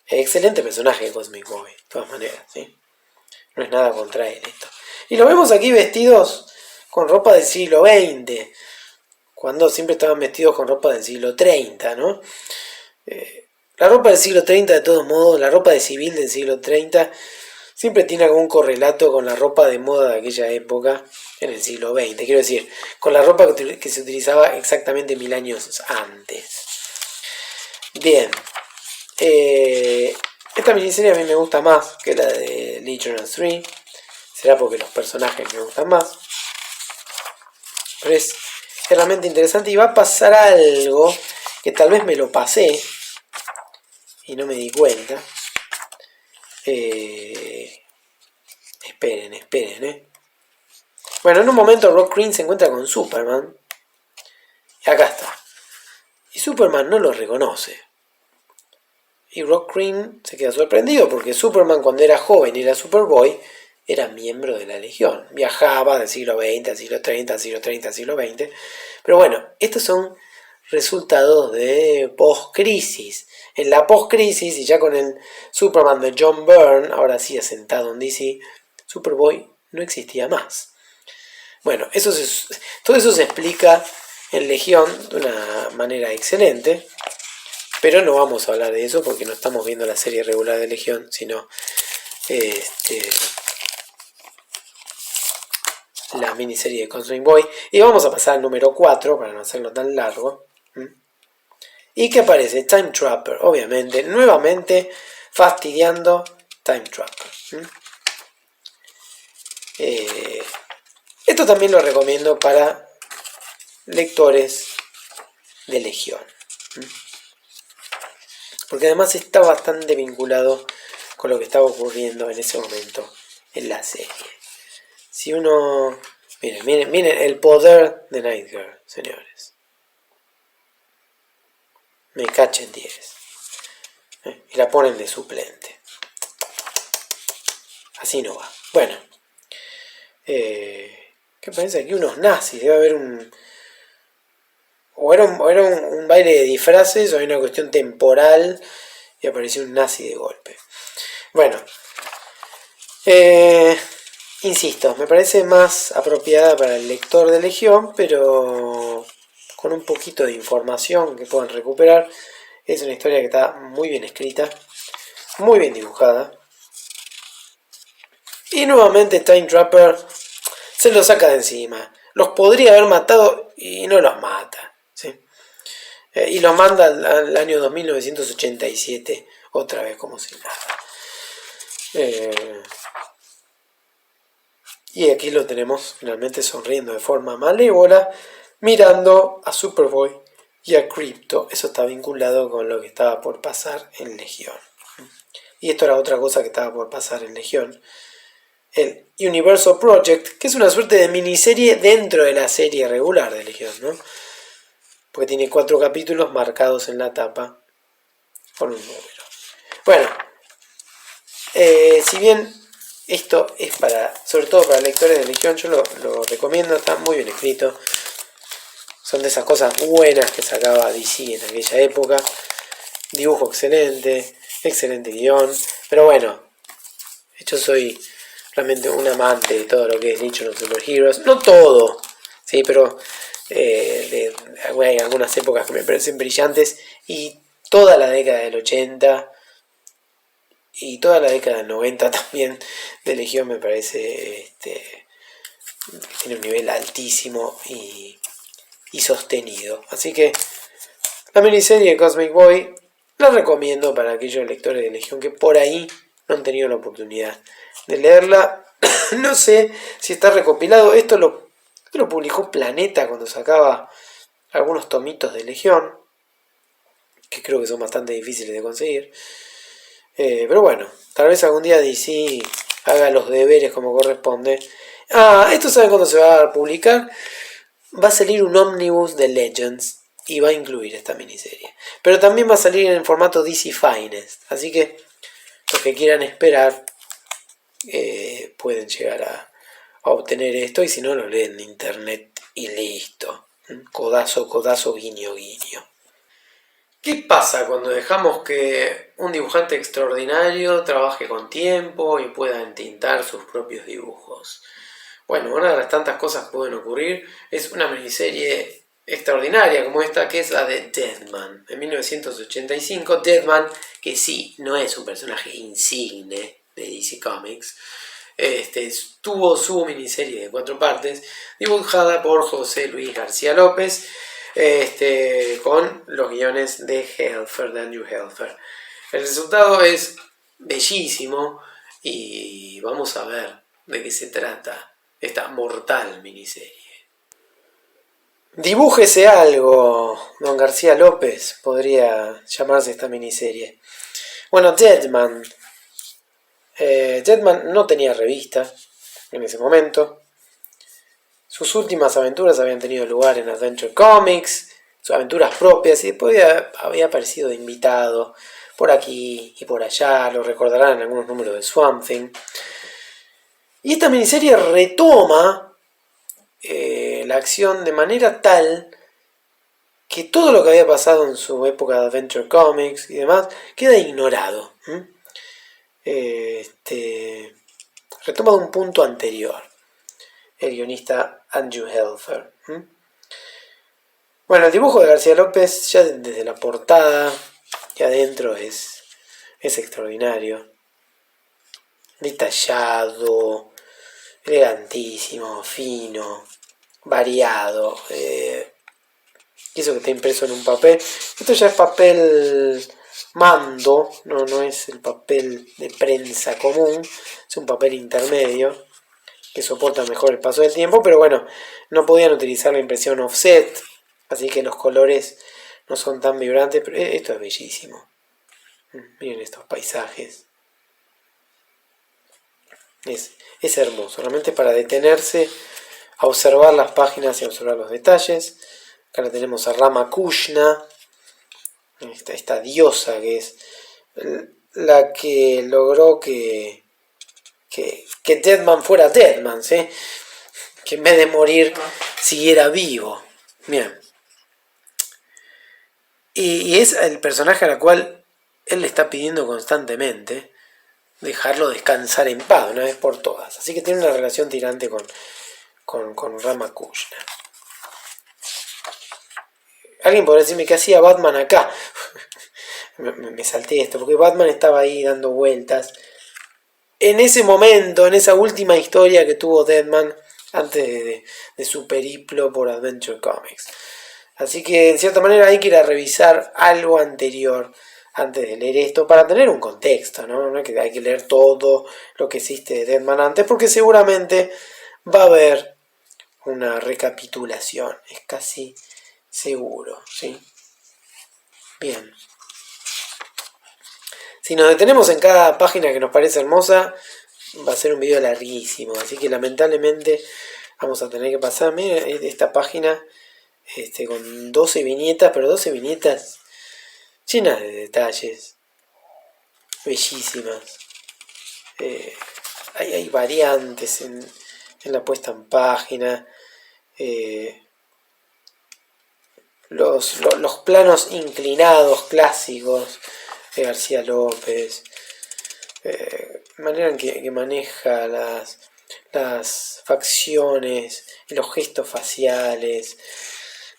Excelente personaje Cosmic Boy, de todas maneras, ¿sí? No es nada contra él esto. Y lo vemos aquí vestidos con ropa del siglo XX, cuando siempre estaban vestidos con ropa del siglo 30, ¿no? La ropa del siglo 30, de todos modos, la ropa de civil del siglo 30, siempre tiene algún correlato con la ropa de moda de aquella época en el siglo XX. Quiero decir, con la ropa que se utilizaba exactamente 1000 años antes. Bien. Esta miniserie a mí me gusta más que la de Legion of 3. Será porque los personajes me gustan más. Pero es realmente interesante y va a pasar algo que tal vez me lo pasé y no me di cuenta. Esperen. Bueno, en un momento Rock Green se encuentra con Superman. Y acá está. Y Superman no lo reconoce. Y Rock Green se queda sorprendido porque Superman, cuando era joven y era Superboy, era miembro de la Legión. Viajaba del siglo XX al siglo 30, al siglo 30, al siglo XX. Pero bueno, estos son resultados de post-crisis. En la post-crisis, y ya con el Superman de John Byrne, ahora sí asentado en DC, Superboy no existía más. Bueno, todo eso se explica en Legión de una manera excelente, pero no vamos a hablar de eso porque no estamos viendo la serie regular de Legión, sino la miniserie de Cosmic Boy. Y vamos a pasar al número 4 para no hacerlo tan largo. ¿Y qué aparece? Time Trapper, obviamente, nuevamente fastidiando Time Trapper. Esto también lo recomiendo para lectores de Legión, porque además está bastante vinculado con lo que estaba ocurriendo en ese momento en la serie. Si uno... Miren el poder de Night Girl, señores. Me cachen 10. Y la ponen de suplente. Así no va. Bueno. ¿Qué parece aquí? Unos nazis. Debe haber un... O era un baile de disfraces o hay una cuestión temporal y apareció un nazi de golpe. Bueno. Insisto, me parece más apropiada para el lector de Legión, pero con un poquito de información que puedan recuperar. Es una historia que está muy bien escrita, muy bien dibujada. Y nuevamente Time Trapper se los saca de encima. Los podría haber matado y no los mata, ¿sí? Y los manda al año 2987, otra vez como si nada. Y aquí lo tenemos finalmente sonriendo de forma malévola, mirando a Superboy y a Crypto. Eso está vinculado con lo que estaba por pasar en Legión. Y esto era otra cosa que estaba por pasar en Legión. El Universal Project, que es una suerte de miniserie dentro de la serie regular de Legión, ¿no? Porque tiene 4 capítulos marcados en la tapa con un número. Bueno, si bien esto es sobre todo para lectores de Legión, yo lo recomiendo, está muy bien escrito. Son de esas cosas buenas que sacaba DC en aquella época. Dibujo excelente, excelente guión. Pero bueno, yo soy realmente un amante de todo lo que es Legion of Superheroes. No todo, sí, pero hay algunas épocas que me parecen brillantes. Y toda la década del 80 y toda la década del 90 también de Legión me parece que tiene un nivel altísimo y sostenido. Así que la miniserie de Cosmic Boy la recomiendo para aquellos lectores de Legión que por ahí no han tenido la oportunidad de leerla. No sé si está recopilado. Esto lo publicó Planeta cuando sacaba algunos tomitos de Legión, que creo que son bastante difíciles de conseguir. Pero bueno, tal vez algún día DC haga los deberes como corresponde. ¿Esto saben cuándo se va a publicar? Va a salir un ómnibus de Legends y va a incluir esta miniserie. Pero también va a salir en formato DC Finest. Así que los que quieran esperar pueden llegar a obtener esto. Y si no, lo leen en internet y listo. Codazo, codazo, guiño, guiño. ¿Qué pasa cuando dejamos que un dibujante extraordinario trabaje con tiempo y pueda entintar sus propios dibujos? Bueno, una de las tantas cosas que pueden ocurrir es una miniserie extraordinaria como esta, que es la de Deadman. En 1985, Deadman, que sí, no es un personaje insigne de DC Comics, tuvo su miniserie de 4 partes, dibujada por José Luis García López, con los guiones de Andrew Helfer. El resultado es bellísimo y vamos a ver de qué se trata esta mortal miniserie. Dibújese algo, don García López, podría llamarse esta miniserie. Bueno, Deadman. Deadman no tenía revista en ese momento. Sus últimas aventuras habían tenido lugar en Adventure Comics, sus aventuras propias, y después había aparecido de invitado por aquí y por allá, lo recordarán en algunos números de Swamp Thing. Y esta miniserie retoma la acción de manera tal que todo lo que había pasado en su época de Adventure Comics y demás queda ignorado. Retoma de un punto anterior el guionista Andrew Helfer. Bueno, el dibujo de García López ya desde la portada y adentro es extraordinario, detallado, elegantísimo, fino, variado, y eso que está impreso en un papel. Esto ya es papel mando, no es el papel de prensa común, es un papel intermedio que soporta mejor el paso del tiempo, pero bueno, no podían utilizar la impresión offset, así que los colores no son tan vibrantes, pero esto es bellísimo. Miren estos paisajes. Es hermoso, realmente para detenerse a observar las páginas y a observar los detalles. Acá la tenemos a Rama Kushna, esta diosa que es la que logró que Deadman fuera Deadman, ¿sí? Que en vez de morir siguiera vivo. Bien. Y es el personaje al cual él le está pidiendo constantemente dejarlo descansar en paz una vez por todas. Así que tiene una relación tirante con Ramakrishna. Alguien podrá decirme qué hacía Batman acá. me salté esto, porque Batman estaba ahí dando vueltas. En ese momento, en esa última historia que tuvo Deadman antes de su periplo por Adventure Comics. Así que en cierta manera hay que ir a revisar algo anterior antes de leer esto para tener un contexto, ¿no? No es que hay que leer todo lo que existe de Deadman antes, porque seguramente va a haber una recapitulación, es casi seguro, ¿sí? Bien. Si nos detenemos en cada página que nos parece hermosa, va a ser un video larguísimo, así que lamentablemente vamos a tener que pasar. Miren esta página con 12 viñetas, pero 12 viñetas llenas de detalles, bellísimas. Hay variantes en la puesta en página. Los planos inclinados clásicos de García López, manera en que maneja las facciones y los gestos faciales,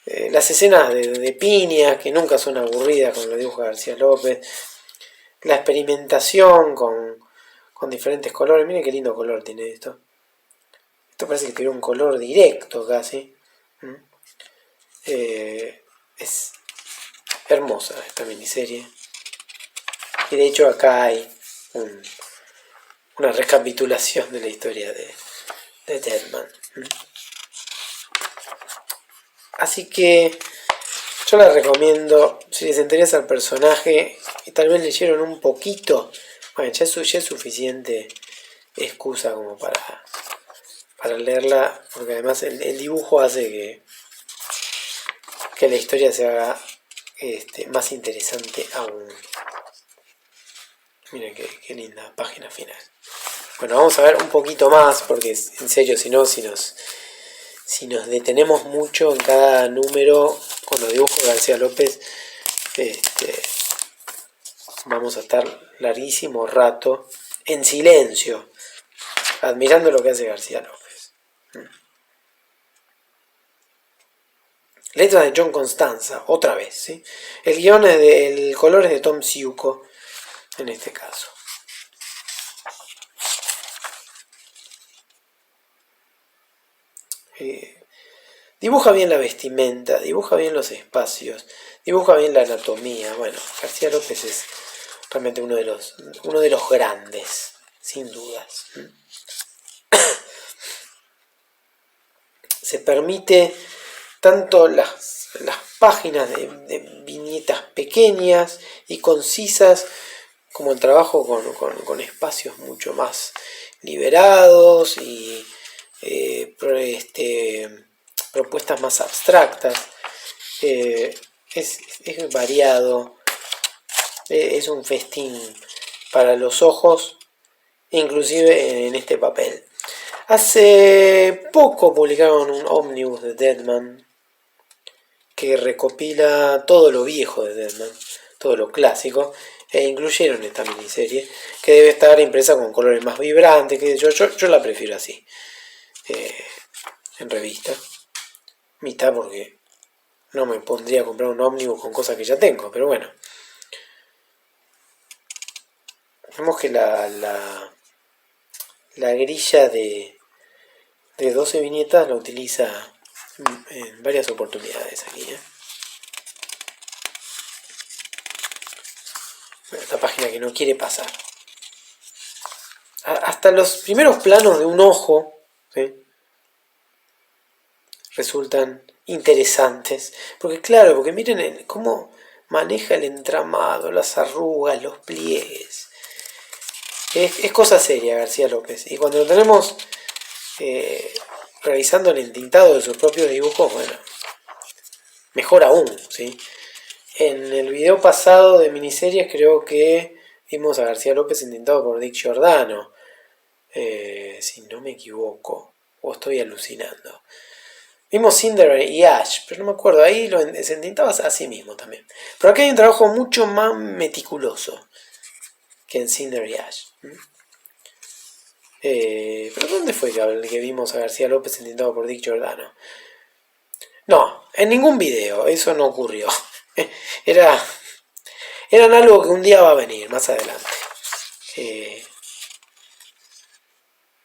las escenas de piña que nunca son aburridas con los dibujos de García López, la experimentación con diferentes colores. Miren qué lindo color tiene esto. Esto parece que tiene un color directo casi. Es hermosa esta miniserie. Y de hecho acá hay una recapitulación de la historia de Deadman. Así que yo la recomiendo si les interesa el personaje y tal vez leyeron un poquito. Bueno, ya es suficiente excusa como para leerla, porque además el dibujo hace que la historia se haga más interesante aún. Miren qué linda página final. Bueno, vamos a ver un poquito más, porque en serio, si nos detenemos mucho en cada número con los dibujos de García López, vamos a estar larguísimo rato en silencio, admirando lo que hace García López. Letras de John Constanza, otra vez, ¿sí? El guión el color es de Tom Siuko, en este caso. Dibuja bien la vestimenta, dibuja bien los espacios, dibuja bien la anatomía. Bueno, García López es realmente uno de los grandes, sin dudas. Se permite tanto las páginas de viñetas pequeñas y concisas, como el trabajo con espacios mucho más liberados y propuestas más abstractas. Es variado, es un festín para los ojos, inclusive en este papel. Hace poco publicaron un ómnibus de Deadman que recopila todo lo viejo de Deadman, todo lo clásico, e incluyeron esta miniserie que debe estar impresa con colores más vibrantes, que yo la prefiero así, en revista, mitad porque no me pondría a comprar un ómnibus con cosas que ya tengo, pero bueno. Vemos que la grilla de 12 viñetas la utiliza en varias oportunidades aquí. Esta página que no quiere pasar. Hasta los primeros planos de un ojo, ¿sí?, resultan interesantes. Porque miren cómo maneja el entramado, las arrugas, los pliegues. Es cosa seria García López. Y cuando lo tenemos realizando el entintado de sus propios dibujos, bueno, mejor aún, ¿sí? En el video pasado de miniseries creo que vimos a García López entintado por Dick Giordano, si no me equivoco, o estoy alucinando. Vimos Cinder y Ash, pero no me acuerdo, ahí se entintaba a sí mismo también. Pero aquí hay un trabajo mucho más meticuloso que en Cinder y Ash. ¿Pero dónde fue que vimos a García López entintado por Dick Giordano? No, en ningún video, eso no ocurrió. Eran algo que un día va a venir, más adelante.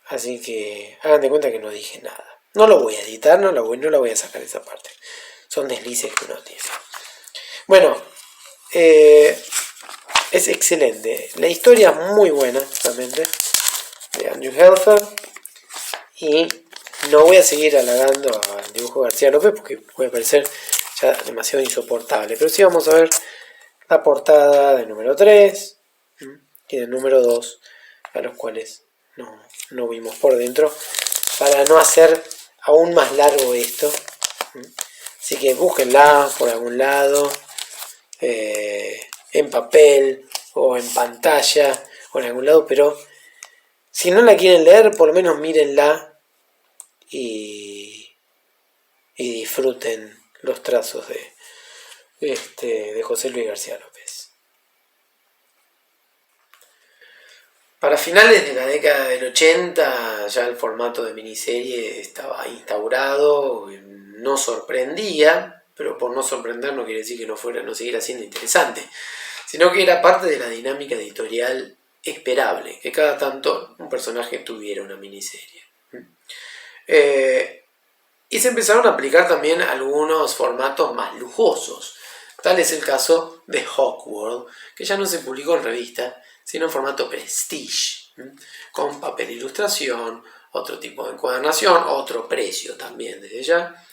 Así que hagan de cuenta que no dije nada. No lo voy a editar, no la voy a sacar esa parte. Son deslices que uno tiene. Bueno, es excelente. La historia es muy buena, realmente, de Andrew Helfer. Y no voy a seguir halagando al dibujo de García López porque puede parecer ya demasiado insoportable. Pero sí vamos a ver la portada del número 3 y del número 2, a los cuales no vimos por dentro, para no hacer aún más largo esto. Así que búsquenla por algún lado, en papel o en pantalla o en algún lado, pero si no la quieren leer, por lo menos mírenla y disfruten los trazos de José Luis García López. Para finales de la década del 80 ya el formato de miniserie estaba instaurado, no sorprendía, pero por no sorprender no quiere decir que no siguiera siendo interesante, sino que era parte de la dinámica editorial esperable, que cada tanto un personaje tuviera una miniserie. Y se empezaron a aplicar también algunos formatos más lujosos. Tal es el caso de Hawkworld, que ya no se publicó en revista, sino en formato Prestige, con papel e ilustración, otro tipo de encuadernación, otro precio también desde ya.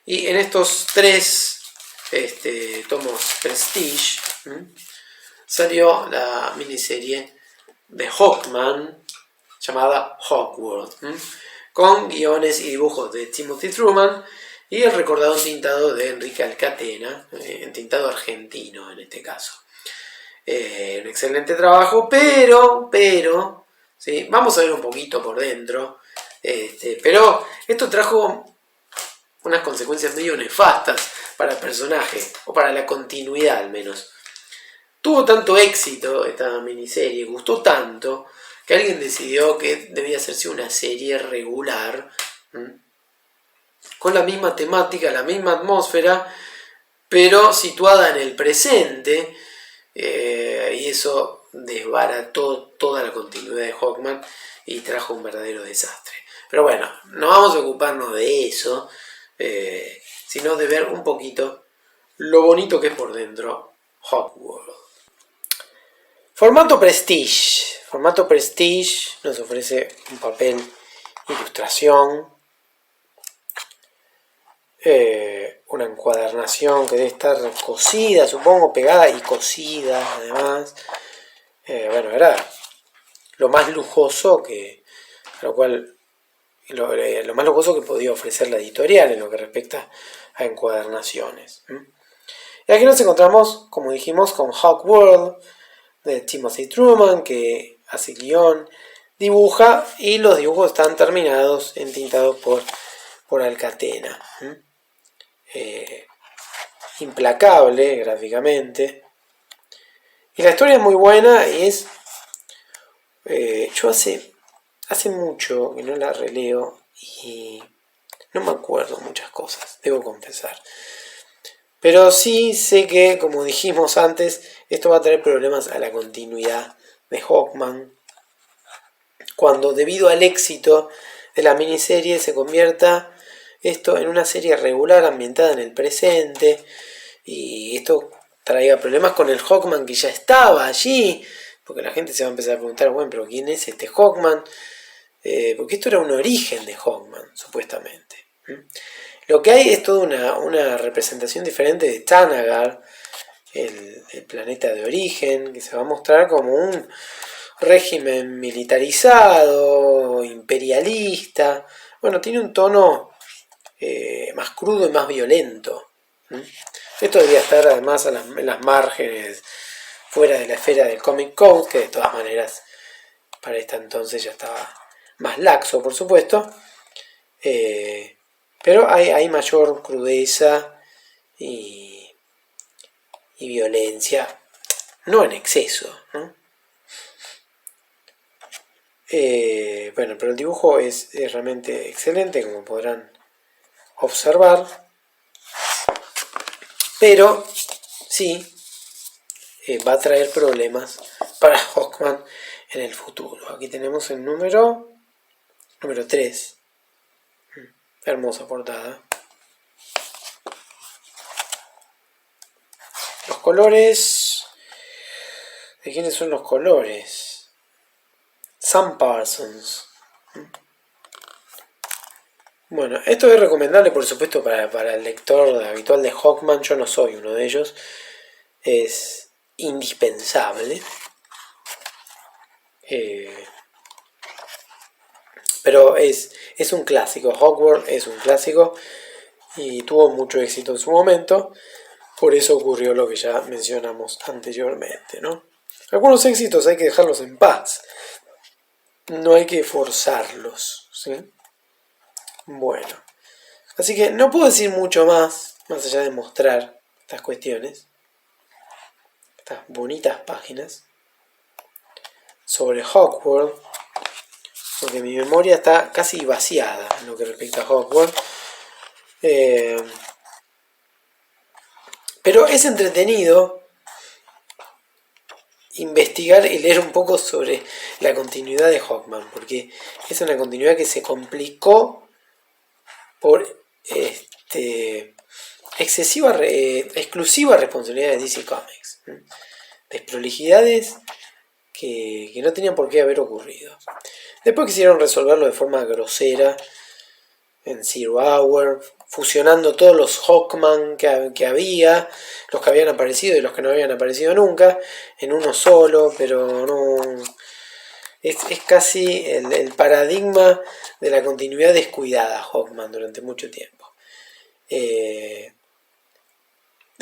Y en estos 3 tomos Prestige salió la miniserie de Hawkman llamada Hawkworld, con guiones y dibujos de Timothy Truman y el recordado entintado de Enrique Alcatena, entintado argentino en este caso. Un excelente trabajo, pero ¿sí? Vamos a ver un poquito por dentro, pero esto trajo unas consecuencias medio nefastas para el personaje, o para la continuidad al menos. Tuvo tanto éxito esta miniserie, gustó tanto, que alguien decidió que debía hacerse una serie regular, con la misma temática, la misma atmósfera, pero situada en el presente, y eso desbarató toda la continuidad de Hawkman y trajo un verdadero desastre. Pero bueno, no vamos a ocuparnos de eso, sino de ver un poquito lo bonito que es por dentro Hawkworld. Formato Prestige. Formato Prestige nos ofrece un papel ilustración, una encuadernación que debe estar cosida, supongo, pegada y cosida además. Bueno, era lo más lujoso lo más lujoso que podía ofrecer la editorial en lo que respecta a encuadernaciones. Y aquí nos encontramos, como dijimos, con Hawkworld de Timothy Truman, que hace guión, dibuja, y los dibujos están terminados, entintados por Alcatena. Implacable gráficamente. Y la historia es muy buena y es... yo hace mucho que no la releo y no me acuerdo muchas cosas, debo confesar. Pero sí sé que, como dijimos antes, esto va a traer problemas a la continuidad de Hawkman, cuando debido al éxito de la miniserie se convierta esto en una serie regular ambientada en el presente, y esto traiga problemas con el Hawkman que ya estaba allí, porque la gente se va a empezar a preguntar, bueno, pero ¿quién es este Hawkman? Porque esto era un origen de Hawkman, supuestamente. Lo que hay es toda una representación diferente de Thanagar, el planeta de origen, que se va a mostrar como un régimen militarizado, imperialista. Bueno, tiene un tono más crudo y más violento. Esto debería estar además en las márgenes, fuera de la esfera del Comic Code, que de todas maneras para esta entonces ya estaba más laxo, por supuesto. Pero hay mayor crudeza y violencia, no en exceso, ¿no? Bueno, pero el dibujo es realmente excelente, como podrán observar, pero sí va a traer problemas para Hawkman en el futuro. Aquí tenemos el número 3. Hermosa portada. Los colores... ¿De quiénes son los colores? Sam Parsons. Bueno, esto es recomendable por supuesto para el lector habitual de Hawkman, yo no soy uno de ellos, es indispensable. Pero es un clásico, Hogwarts es un clásico y tuvo mucho éxito en su momento, por eso ocurrió lo que ya mencionamos anteriormente, ¿no? Algunos éxitos hay que dejarlos en paz, no hay que forzarlos, ¿sí? Bueno, así que no puedo decir mucho más allá de mostrar estas cuestiones, estas bonitas páginas sobre Hogwarts, porque mi memoria está casi vaciada en lo que respecta a Hogwarts. Pero es entretenido investigar y leer un poco sobre la continuidad de Hawkman, porque es una continuidad que se complicó por exclusiva responsabilidad de DC Comics. Desprolijidades que no tenían por qué haber ocurrido. Después quisieron resolverlo de forma grosera en Zero Hour, fusionando todos los Hawkman que había, los que habían aparecido y los que no habían aparecido nunca, en uno solo, pero no... Es casi el paradigma de la continuidad descuidada Hawkman durante mucho tiempo. De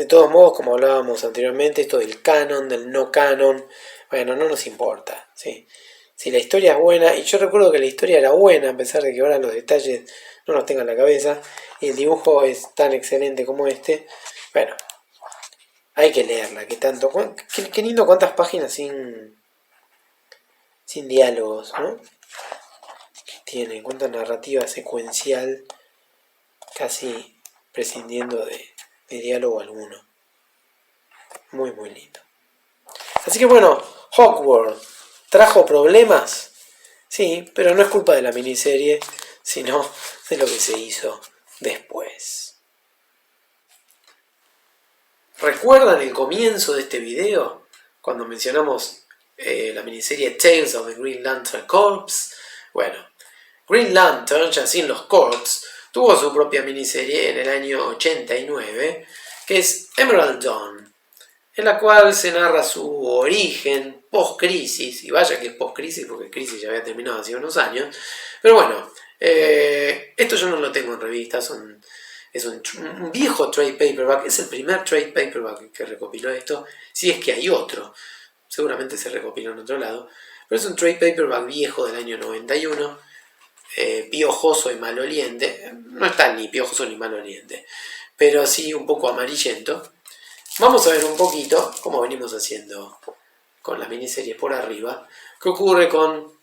todos modos, como hablábamos anteriormente, esto del canon, del no canon, bueno, no nos importa, ¿sí? Si la historia es buena, y yo recuerdo que la historia era buena, a pesar de que ahora los detalles no los tengo en la cabeza, y el dibujo es tan excelente como este, bueno, hay que leerla, que tanto, qué lindo cuántas páginas sin diálogos, ¿no? Que tiene, cuánta narrativa secuencial, casi prescindiendo de diálogo alguno. Muy, muy lindo. Así que bueno, Hogwarts trajo problemas, sí, pero no es culpa de la miniserie, sino de lo que se hizo después. ¿Recuerdan el comienzo de este video? Cuando mencionamos la miniserie Tales of the Green Lantern Corps. Bueno, Green Lantern, ya sin los Corps, tuvo su propia miniserie en el año 89, que es Emerald Dawn, en la cual se narra su origen post-crisis, y vaya que es post-crisis porque Crisis ya había terminado hace unos años, pero bueno, esto yo no lo tengo en revista, es un viejo trade paperback, es el primer trade paperback que recopiló esto, si es que hay otro, seguramente se recopiló en otro lado, pero es un trade paperback viejo del año 91, piojoso y maloliente, no está ni piojoso ni maloliente, pero sí un poco amarillento. Vamos a ver un poquito, como venimos haciendo con la miniserie por arriba, qué ocurre con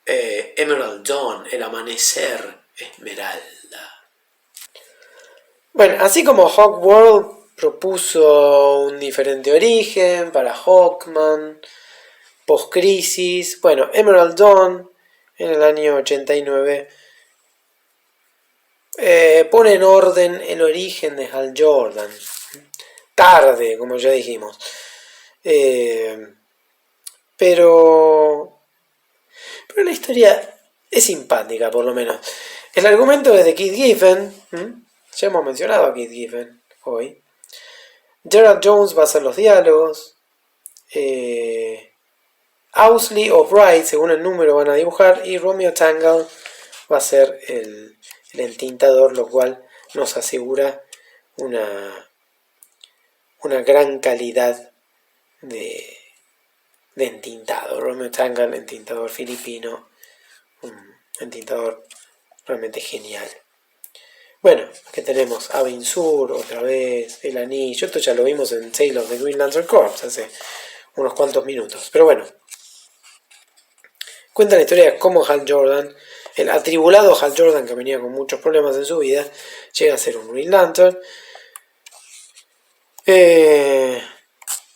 Emerald Dawn, el amanecer esmeralda. Bueno, así como Hogwarts propuso un diferente origen para Hawkman, post-crisis, bueno, Emerald Dawn en el año 89 pone en orden el origen de Hal Jordan. Tarde, como ya dijimos. Pero la historia es simpática, por lo menos. El argumento es de Keith Giffen. Ya hemos mencionado a Keith Giffen hoy. Gerard Jones va a hacer los diálogos. Owsley o Bright, según el número, van a dibujar. Y Romeo Tangle va a ser el entintador, lo cual nos asegura una gran calidad de entintado. Romeo Tangle, entintador filipino, un entintador realmente genial. Bueno, que tenemos Abin Sur, otra vez, el anillo, esto ya lo vimos en Tales of the Green Lantern Corps hace unos cuantos minutos, pero bueno, cuenta la historia de cómo Hal Jordan, el atribulado Hal Jordan que venía con muchos problemas en su vida, llega a ser un Green Lantern,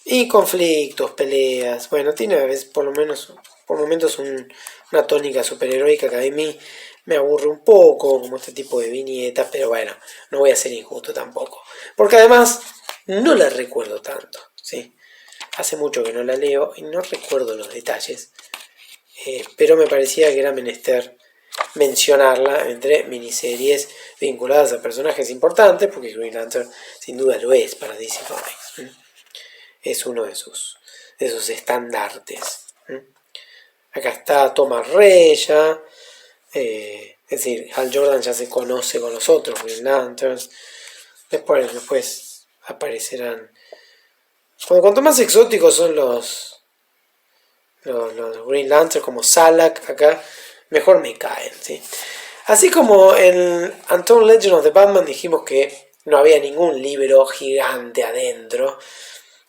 y conflictos, peleas, bueno, tiene a veces por momentos una tónica superheroica que a mí me aburre un poco, como este tipo de viñetas, pero bueno, no voy a ser injusto tampoco, porque además no la recuerdo tanto, ¿sí? Hace mucho que no la leo y no recuerdo los detalles, pero me parecía que era menester mencionarla entre miniseries vinculadas a personajes importantes, porque Green Lantern sin duda lo es para DC Comics. Es uno de sus estandartes. Acá está Thomas Reya, es decir, Hal Jordan ya se conoce con los otros Green Lanterns. Después aparecerán. Cuanto más exóticos son los Green Lanterns, como Salak acá, mejor me caen, ¿sí? Así como en Untold Legend of the Batman dijimos que no había ningún libro gigante adentro,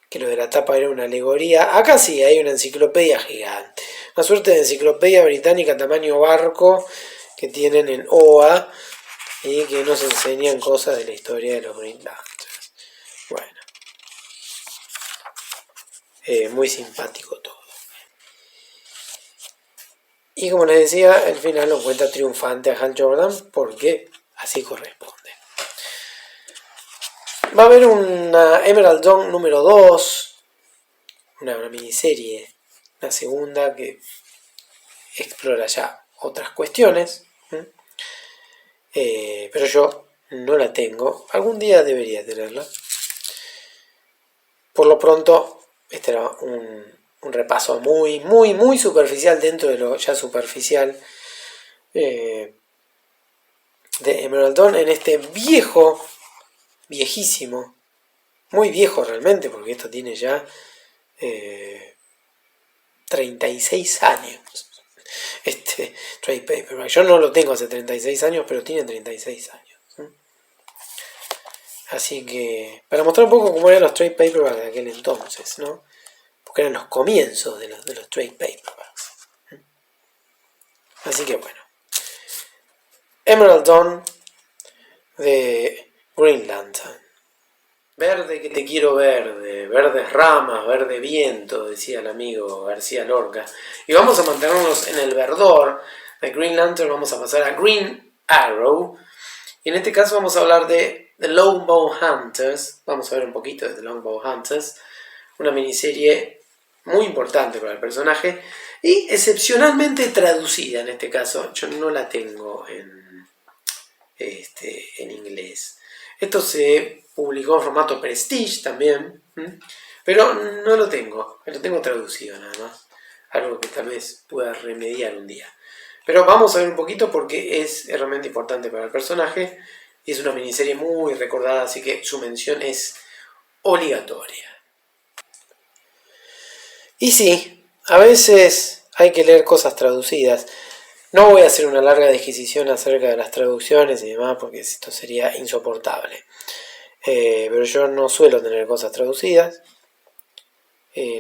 que lo de la tapa era una alegoría. Acá sí hay una enciclopedia gigante, una suerte de enciclopedia británica tamaño barco que tienen en OA y que nos enseñan cosas de la historia de los Green Lanterns. Bueno, muy simpático todo. Y como les decía, el final lo encuentra triunfante a Hal Jordan porque así corresponde. Va a haber una Emerald Dawn número 2, una miniserie, una segunda que explora ya otras cuestiones, pero yo no la tengo. Algún día debería tenerla. Por lo pronto, este era un repaso muy superficial dentro de lo ya superficial de Emerald Dawn en este viejísimo, muy viejo realmente, porque esto tiene ya 36 años. Este trade paperback. Yo no lo tengo hace 36 años, pero tiene 36 años. Así que, para mostrar un poco cómo eran los trade paperbacks de aquel entonces, ¿no? Porque eran los comienzos de los trade paperbacks. Así que bueno. Emerald Dawn de Green Lantern. Verde que te quiero verde, verdes ramas, verde viento, decía el amigo García Lorca. Y vamos a mantenernos en el verdor de Green Lantern, vamos a pasar a Green Arrow. Y en este caso vamos a hablar de The Longbow Hunters. Vamos a ver un poquito de The Longbow Hunters. Una miniserie muy importante para el personaje y excepcionalmente traducida en este caso. Yo no la tengo en inglés. Esto se publicó en formato Prestige también, pero no lo tengo traducido nada más. Algo que tal vez pueda remediar un día. Pero vamos a ver un poquito porque es realmente importante para el personaje y es una miniserie muy recordada, así que su mención es obligatoria. Y sí, a veces hay que leer cosas traducidas. No voy a hacer una larga disquisición acerca de las traducciones y demás porque esto sería insoportable. Pero yo no suelo tener cosas traducidas.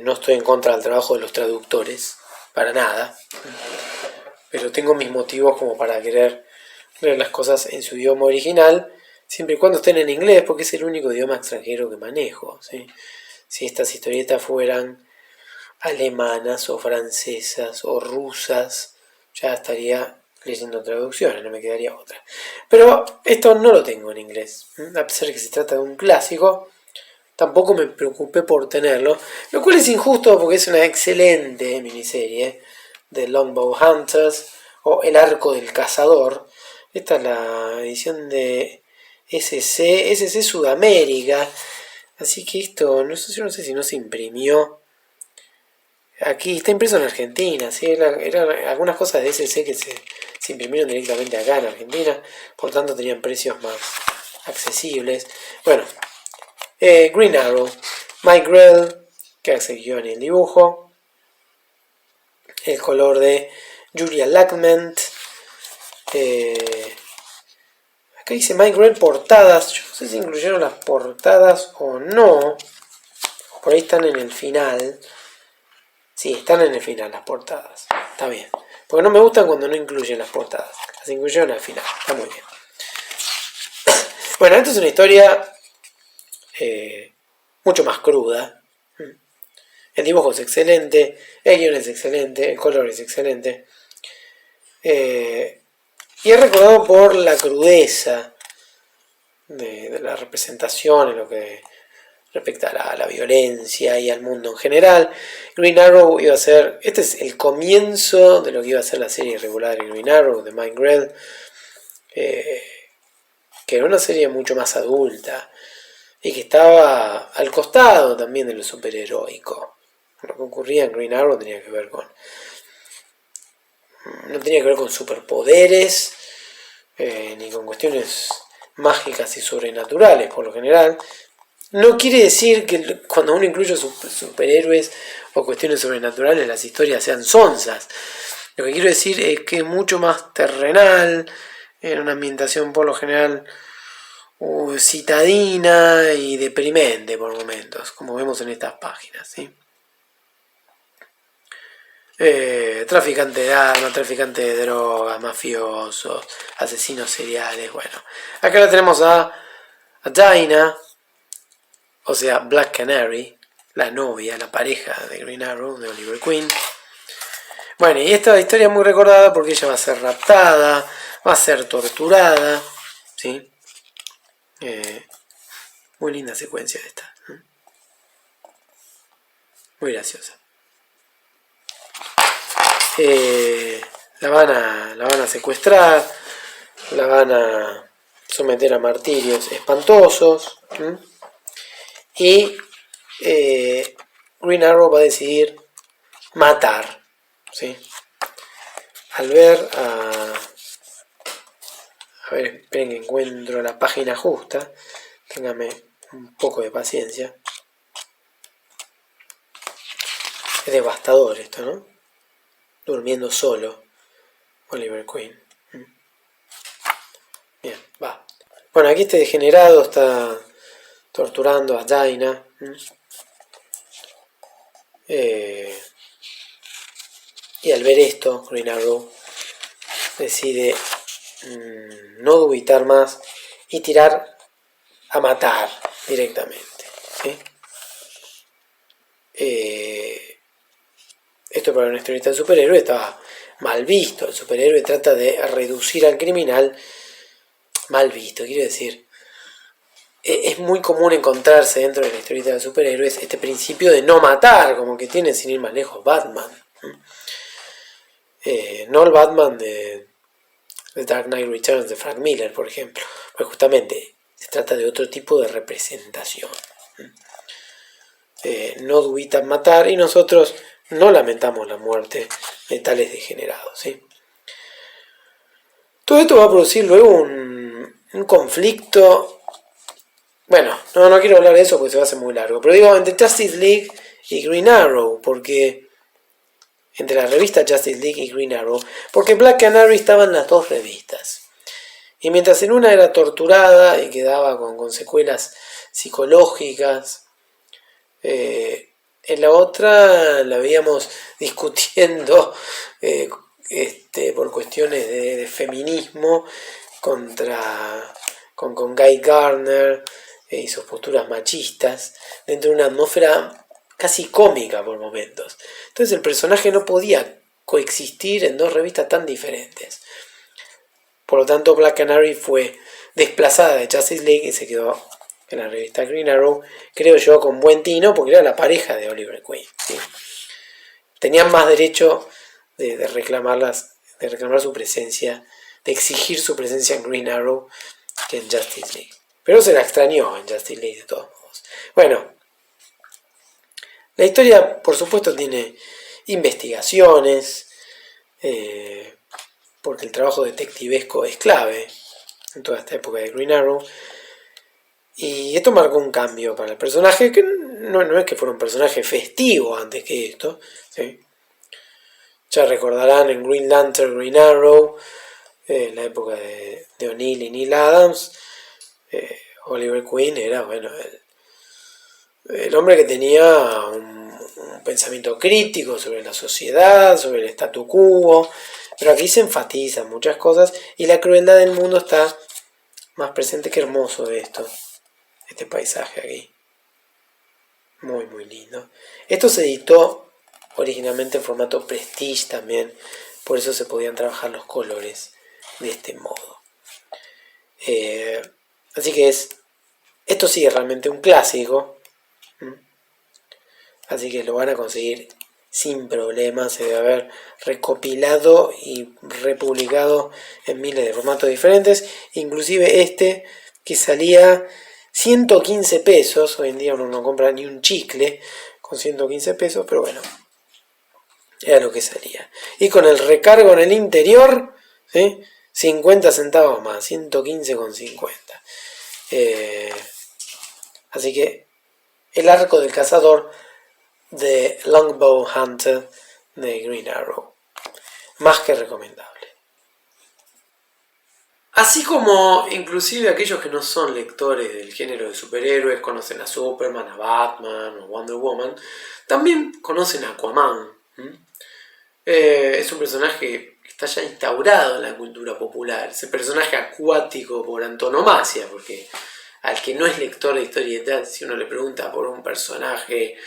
No estoy en contra del trabajo de los traductores, para nada. Pero tengo mis motivos como para querer leer las cosas en su idioma original, siempre y cuando estén en inglés, porque es el único idioma extranjero que manejo, ¿sí? Si estas historietas fueran alemanas o francesas o rusas, ya estaría leyendo traducciones, no me quedaría otra. Pero esto no lo tengo en inglés, a pesar de que se trata de un clásico, tampoco me preocupé por tenerlo, lo cual es injusto porque es una excelente miniserie de Longbow Hunters o El Arco del Cazador. Esta es la edición de SC Sudamérica, así que esto no sé si no se imprimió. Aquí está impreso en Argentina, ¿sí? Eran algunas cosas de SC que se imprimieron directamente acá en Argentina, por tanto tenían precios más accesibles. Bueno, Green Arrow, Mike Grell, que accedió en el dibujo, el color de Julia Lackment, acá dice Mike Grell portadas, yo no sé si incluyeron las portadas o no, por ahí están en el final. Sí, están en el final las portadas. Está bien. Porque no me gustan cuando no incluyen las portadas. Las incluyeron al final. Está muy bien. Bueno, esta es una historia mucho más cruda. El dibujo es excelente. El guion es excelente. El color es excelente. Y es recordado por la crudeza de la representación, respecto a la violencia y al mundo en general. Green Arrow iba a ser, este es el comienzo de lo que iba a ser la serie regular de Green Arrow, de Mike Grell, que era una serie mucho más adulta y que estaba al costado también de lo superheroico. Lo que ocurría en Green Arrow tenía que ver con, no tenía que ver con superpoderes ni con cuestiones mágicas y sobrenaturales por lo general. No quiere decir que cuando uno incluye superhéroes o cuestiones sobrenaturales las historias sean sonzas. Lo que quiero decir es que es mucho más terrenal, en una ambientación por lo general citadina y deprimente por momentos, como vemos en estas páginas, ¿sí? Traficante de armas, traficante de drogas, mafiosos, asesinos seriales, bueno. Acá la tenemos a Dinah, o sea, Black Canary, la novia, la pareja de Green Arrow, de Oliver Queen. Bueno, y esta historia es muy recordada porque ella va a ser raptada, va a ser torturada, ¿sí? Muy linda secuencia esta, muy graciosa. La van a secuestrar, la van a someter a martirios espantosos, y Green Arrow va a decidir matar, ¿sí? Al ver a ver, esperen que encuentro la página justa, ténganme un poco de paciencia. Es devastador esto, ¿no? Durmiendo solo, Oliver Queen. Bien, va. Bueno, aquí este degenerado está torturando a Dinah. Y al ver esto, Green Arrow decide no dubitar más y tirar a matar directamente, ¿sí? Esto para un historieta de superhéroe estaba mal visto. El superhéroe trata de reducir al criminal. Mal visto, quiero decir, es muy común encontrarse dentro de la historieta de superhéroes este principio de no matar, como que tiene, sin ir más lejos, Batman. No el Batman de Dark Knight Returns de Frank Miller, por ejemplo, pues justamente se trata de otro tipo de representación. No dubitan matar y nosotros no lamentamos la muerte de tales degenerados, ¿sí? Todo esto va a producir luego un conflicto. Bueno, no quiero hablar de eso porque se va a hacer muy largo, pero digo entre Justice League y Green Arrow, porque entre la revista Justice League y Green Arrow, porque Black Canary estaba en las dos revistas. Y mientras en una era torturada y quedaba con secuelas psicológicas, en la otra la veíamos discutiendo por cuestiones de feminismo con Guy Gardner y sus posturas machistas dentro de una atmósfera casi cómica por momentos. Entonces el personaje no podía coexistir en dos revistas tan diferentes. Por lo tanto, Black Canary fue desplazada de Justice League y se quedó en la revista Green Arrow, creo yo, con buen tino, porque era la pareja de Oliver Queen, ¿sí? Tenían más derecho de reclamar su presencia, de exigir su presencia en Green Arrow que en Justice League. Pero se la extrañó en Justice League de todos modos. Bueno, la historia, por supuesto, tiene investigaciones, porque el trabajo detectivesco es clave en toda esta época de Green Arrow. Y esto marcó un cambio para el personaje, que no es que fuera un personaje festivo antes que esto, ¿sí? Ya recordarán en Green Lantern, Green Arrow, en la época de O'Neill y Neil Adams, Oliver Queen era, bueno, el hombre que tenía un pensamiento crítico sobre la sociedad, sobre el statu quo, pero aquí se enfatizan muchas cosas y la crueldad del mundo está más presente. Que hermoso esto, este paisaje aquí, muy muy lindo. Esto se editó originalmente en formato Prestige también, por eso se podían trabajar los colores de este modo. Así que esto sí es realmente un clásico, así que lo van a conseguir sin problemas. Se debe haber recopilado y republicado en miles de formatos diferentes, inclusive este que salía 115 pesos. Hoy en día uno no compra ni un chicle con 115 pesos, pero bueno, era lo que salía. Y con el recargo en el interior, ¿sí? 50 centavos más, 115,50. Así que el arco del cazador de Longbow Hunter de Green Arrow, más que recomendable. Así como inclusive aquellos que no son lectores del género de superhéroes conocen a Superman, a Batman o Wonder Woman, también conocen a Aquaman. Es un personaje que está ya instaurado en la cultura popular, ese personaje acuático por antonomasia, porque al que no es lector de historietas, si uno le pregunta por un personaje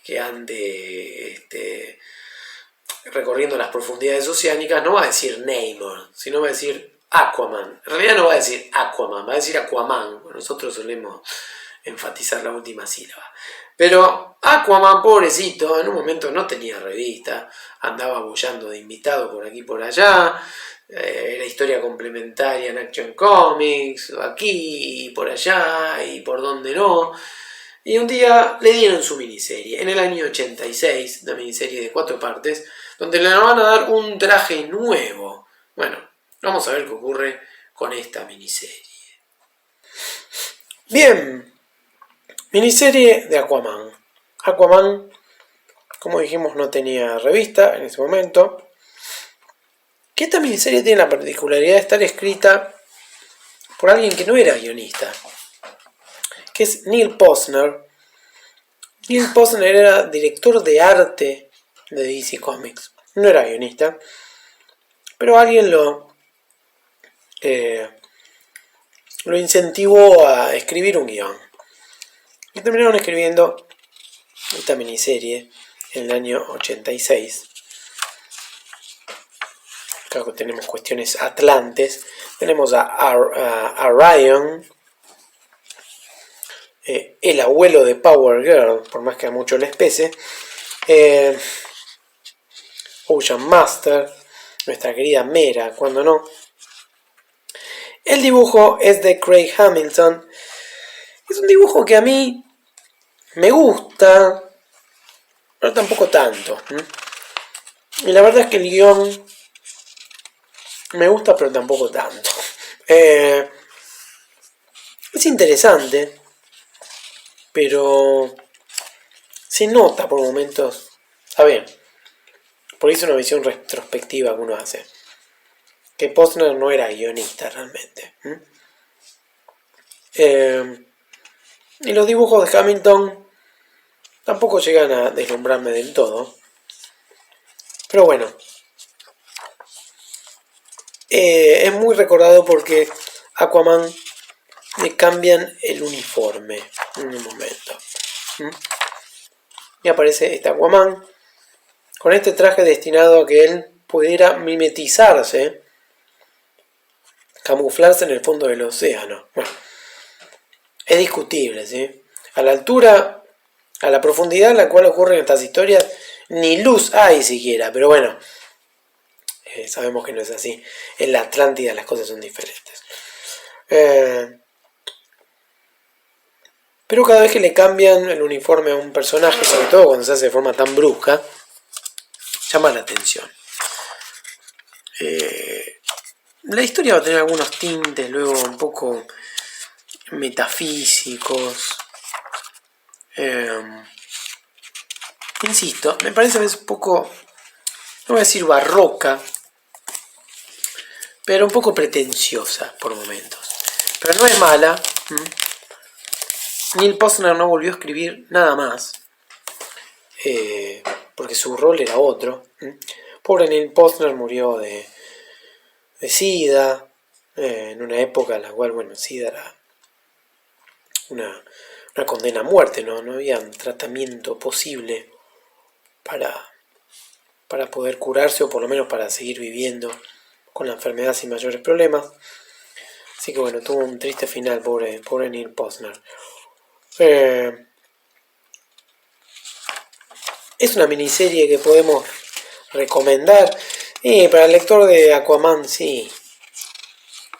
que ande recorriendo las profundidades oceánicas, no va a decir Namor, sino va a decir Aquaman. En realidad no va a decir Aquaman, va a decir Aquaman. Nosotros solemos enfatizar la última sílaba. Pero Aquaman, pobrecito, en un momento no tenía revista, andaba bullando de invitado por aquí y por allá, era historia complementaria en Action Comics, aquí y por allá y por donde no. Y un día le dieron su miniserie, en el año 86, una miniserie de 4 partes, donde le van a dar un traje nuevo. Bueno, vamos a ver qué ocurre con esta miniserie. Bien, miniserie de Aquaman. Aquaman, como dijimos, no tenía revista en ese momento. Que esta miniserie tiene la particularidad de estar escrita por alguien que no era guionista, que es Neil Posner. Neil Posner era director de arte de DC Comics. No era guionista, pero alguien lo incentivó a escribir un guión. Y terminaron escribiendo esta miniserie en el año 86. Claro que tenemos cuestiones atlantes. Tenemos a Ryan, el abuelo de Power Girl, por más que a muchos les pese. Ocean Master, nuestra querida Mera, cuando no. El dibujo es de Craig Hamilton. Es un dibujo que a mí me gusta, pero tampoco tanto. Y la verdad es que el guión me gusta, pero tampoco tanto. Es interesante, pero se nota por momentos. Está bien, por eso es una visión retrospectiva que uno hace, que Posner no era guionista realmente. Y los dibujos de Hamilton tampoco llegan a deslumbrarme del todo. Pero bueno, es muy recordado porque Aquaman le cambian el uniforme en un momento. Y aparece este Aquaman con este traje destinado a que él pudiera mimetizarse, camuflarse en el fondo del océano. Bueno, es discutible, ¿sí? A la altura, a la profundidad en la cual ocurren estas historias, ni luz hay siquiera, pero bueno, sabemos que no es así. En la Atlántida las cosas son diferentes. Pero cada vez que le cambian el uniforme a un personaje, sobre todo cuando se hace de forma tan brusca, llama la atención. La historia va a tener algunos tintes luego un poco metafísicos. Insisto, me parece a veces un poco, no voy a decir barroca, pero un poco pretenciosa por momentos. Pero no es mala. Neil Posner no volvió a escribir nada más, porque su rol era otro. Pobre Neil Posner murió de SIDA, en una época en la cual, bueno, SIDA era una condena a muerte, no había un tratamiento posible para poder curarse, o por lo menos para seguir viviendo con la enfermedad sin mayores problemas. Así que bueno, tuvo un triste final, pobre Neil Posner. es una miniserie que podemos recomendar. Y para el lector de Aquaman, sí,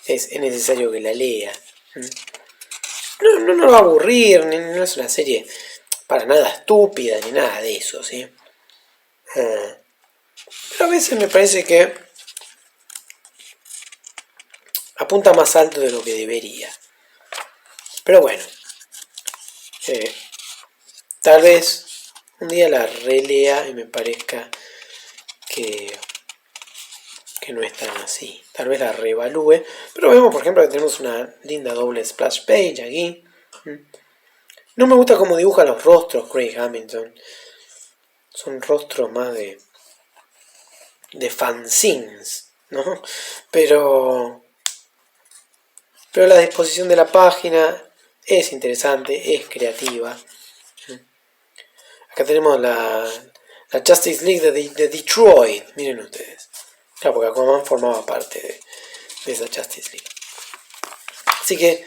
es necesario que la lea. No lo va a aburrir, no es una serie para nada estúpida ni nada de eso, ¿sí? Pero a veces me parece que apunta más alto de lo que debería. Pero bueno, tal vez un día la relea y me parezca que no es tan así. Tal vez la reevalúe. Pero vemos, por ejemplo, que tenemos una linda doble splash page aquí. No me gusta cómo dibuja los rostros Craig Hamilton. Son rostros más de fanzines, ¿no? Pero la disposición de la página es interesante, es creativa. Acá tenemos la Justice League de Detroit, miren ustedes. Claro, porque Aquaman formaba parte de esa Justice League. Así que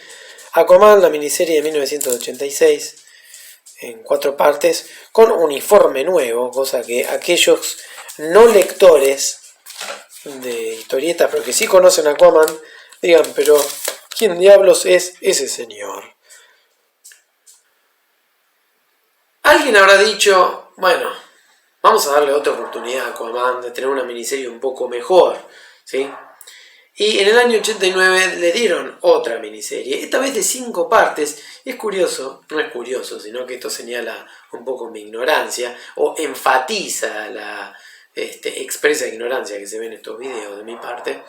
Aquaman, la miniserie de 1986, en 4 partes, con uniforme nuevo, cosa que aquellos no lectores de historietas, pero que sí conocen a Aquaman, digan, pero ¿quién diablos es ese señor? Alguien habrá dicho, bueno, vamos a darle otra oportunidad a Aquaman de tener una miniserie un poco mejor, ¿sí? Y en el año 89 le dieron otra miniserie, esta vez de 5 partes. Es curioso, no es curioso, sino que esto señala un poco mi ignorancia, o enfatiza la expresa ignorancia que se ve en estos videos de mi parte.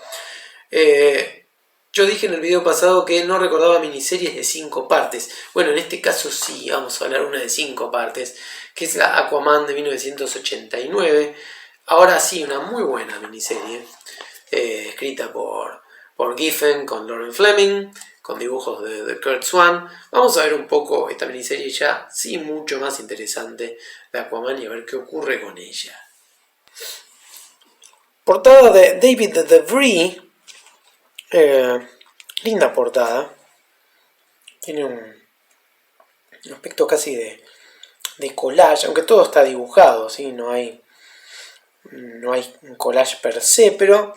Yo dije en el video pasado que no recordaba miniseries de 5 partes. Bueno, en este caso sí, vamos a hablar una de 5 partes, que es la Aquaman de 1989. Ahora sí, una muy buena miniserie. Escrita por Giffen con Lauren Fleming, con dibujos de Kurt Swan. Vamos a ver un poco esta miniserie ya, sí, mucho más interesante de Aquaman y a ver qué ocurre con ella. Portada de David DeVries. Linda portada. Tiene un aspecto casi de collage, aunque todo está dibujado, ¿sí? No hay un collage per se, pero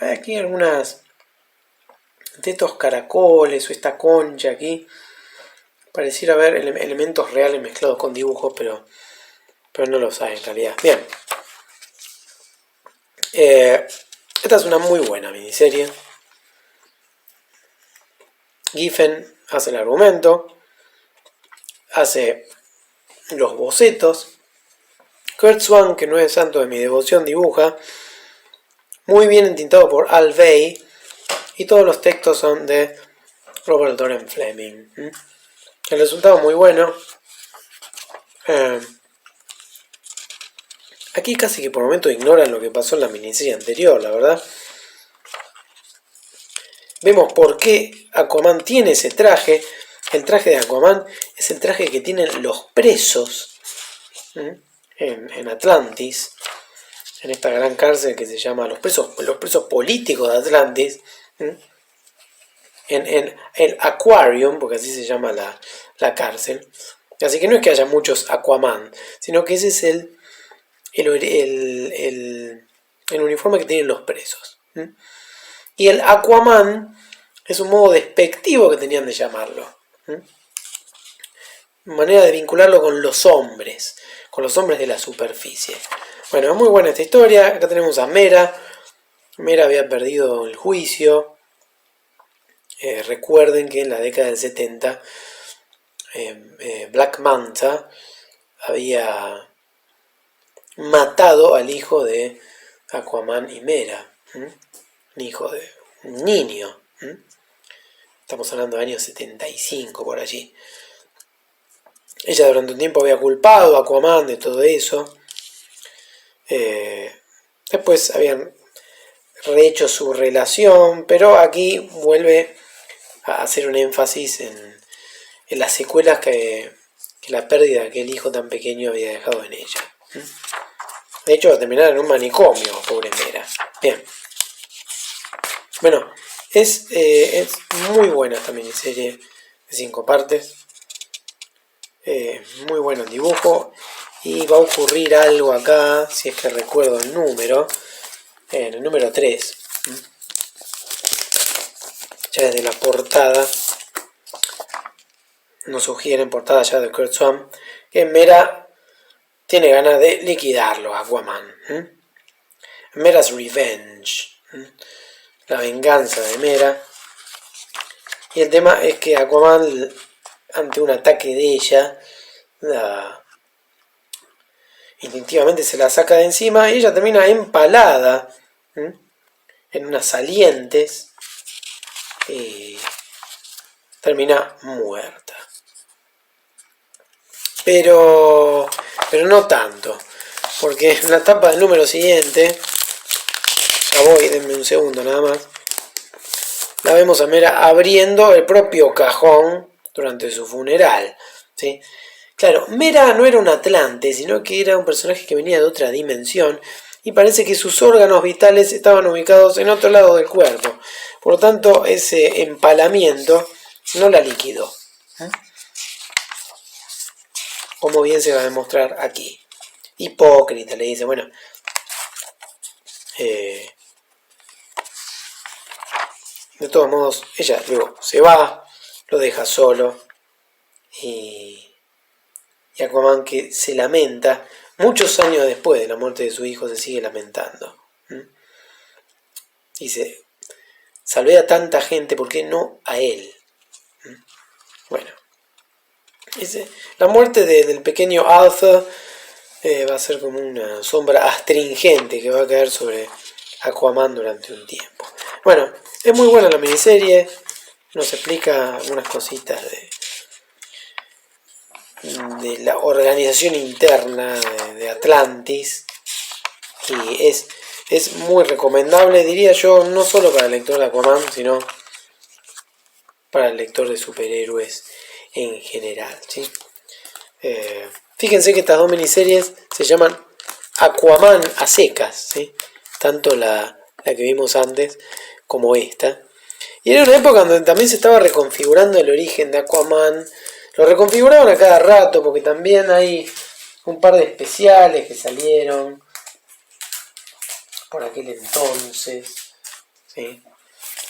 hay aquí algunas de estos caracoles o esta concha aquí. Pareciera haber elementos reales mezclados con dibujos, pero no los hay en realidad. Bien. Esta es una muy buena miniserie. Giffen hace el argumento, hace los bocetos. Kurt Swan, que no es santo de mi devoción, dibuja. Muy bien entintado por Al Bay. Y todos los textos son de Robert Doren Fleming. El resultado muy bueno. Aquí casi que por momentos ignoran lo que pasó en la miniserie anterior, la verdad. Vemos por qué Aquaman tiene ese traje. El traje de Aquaman es el traje que tienen los presos en Atlantis, en esta gran cárcel que se llama los presos políticos de Atlantis, en el Aquarium, porque así se llama la cárcel. Así que no es que haya muchos Aquaman, sino que ese es el uniforme que tienen los presos. Y el Aquaman es un modo despectivo que tenían de llamarlo. Manera de vincularlo con los hombres de la superficie. Bueno, es muy buena esta historia. Acá tenemos a Mera. Mera había perdido el juicio. Recuerden que en la década del 70 Black Manta había matado al hijo de Aquaman y Mera. Un niño. Estamos hablando de años 75 por allí. Ella durante un tiempo había culpado a Aquaman de todo eso. Después habían rehecho su relación, pero aquí vuelve a hacer un énfasis en las secuelas que la pérdida de aquel hijo tan pequeño había dejado en ella. De hecho, va a terminar en un manicomio, pobre Mera. Bien. Bueno, es muy buena esta miniserie de 5 partes. Muy bueno el dibujo. Y va a ocurrir algo acá, si es que recuerdo el número, en el número 3. Ya desde la portada nos sugieren, portada ya de Curt Swan, que Mera tiene ganas de liquidarlo a Aquaman. Mera's Revenge. La venganza de Mera. Y el tema es que Aquaman, ante un ataque de ella, instintivamente se la saca de encima y ella termina empalada en unas salientes y termina muerta. Pero no tanto, porque en la tapa del número siguiente, ya voy, denme un segundo nada más, la vemos a Mera abriendo el propio cajón durante su funeral, ¿sí? Claro, Mera no era un Atlante, sino que era un personaje que venía de otra dimensión y parece que sus órganos vitales estaban ubicados en otro lado del cuerpo. Por lo tanto, ese empalamiento no la liquidó. Como bien se va a demostrar aquí. Hipócrita, le dice, bueno, de todos modos, ella luego se va, lo deja solo y Aquaman, que se lamenta, muchos años después de la muerte de su hijo, se sigue lamentando. Dice, salvé a tanta gente, ¿por qué no a él? Bueno, dice, la muerte del pequeño Arthur va a ser como una sombra astringente que va a caer sobre Aquaman durante un tiempo. Bueno, es muy buena la miniserie, nos explica algunas cositas de la organización interna de Atlantis y es muy recomendable, diría yo, no solo para el lector de Aquaman, sino para el lector de superhéroes en general, ¿sí? Fíjense que estas dos miniseries se llaman Aquaman a secas, ¿sí? Tanto la que vimos antes como esta. Y era una época donde también se estaba reconfigurando el origen de Aquaman. Lo reconfiguraban a cada rato porque también hay un par de especiales que salieron por aquel entonces, ¿sí?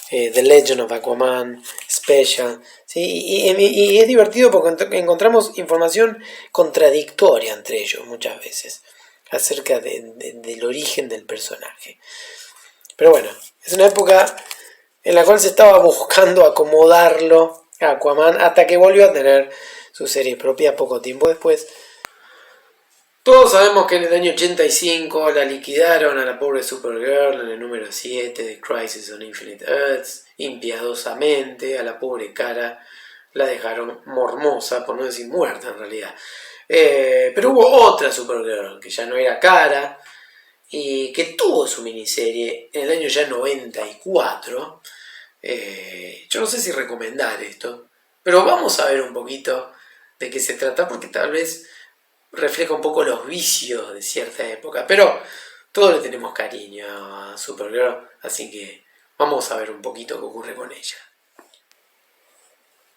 The Legend of Aquaman Special, ¿sí? Y es divertido porque encontramos información contradictoria entre ellos muchas veces acerca del origen del personaje. Pero bueno, es una época en la cual se estaba buscando acomodarlo a Aquaman hasta que volvió a tener su serie propia poco tiempo después. Todos sabemos que en el año 85 la liquidaron a la pobre Supergirl en el número 7 de Crisis on Infinite Earths, impiadosamente. A la pobre Kara la dejaron mormosa, por no decir muerta en realidad. Pero hubo otra Supergirl que ya no era Kara y que tuvo su miniserie en el año ya 94. Yo no sé si recomendar esto, pero vamos a ver un poquito de qué se trata, porque tal vez refleja un poco los vicios de cierta época, pero todos le tenemos cariño a Supergirl, así que vamos a ver un poquito qué ocurre con ella.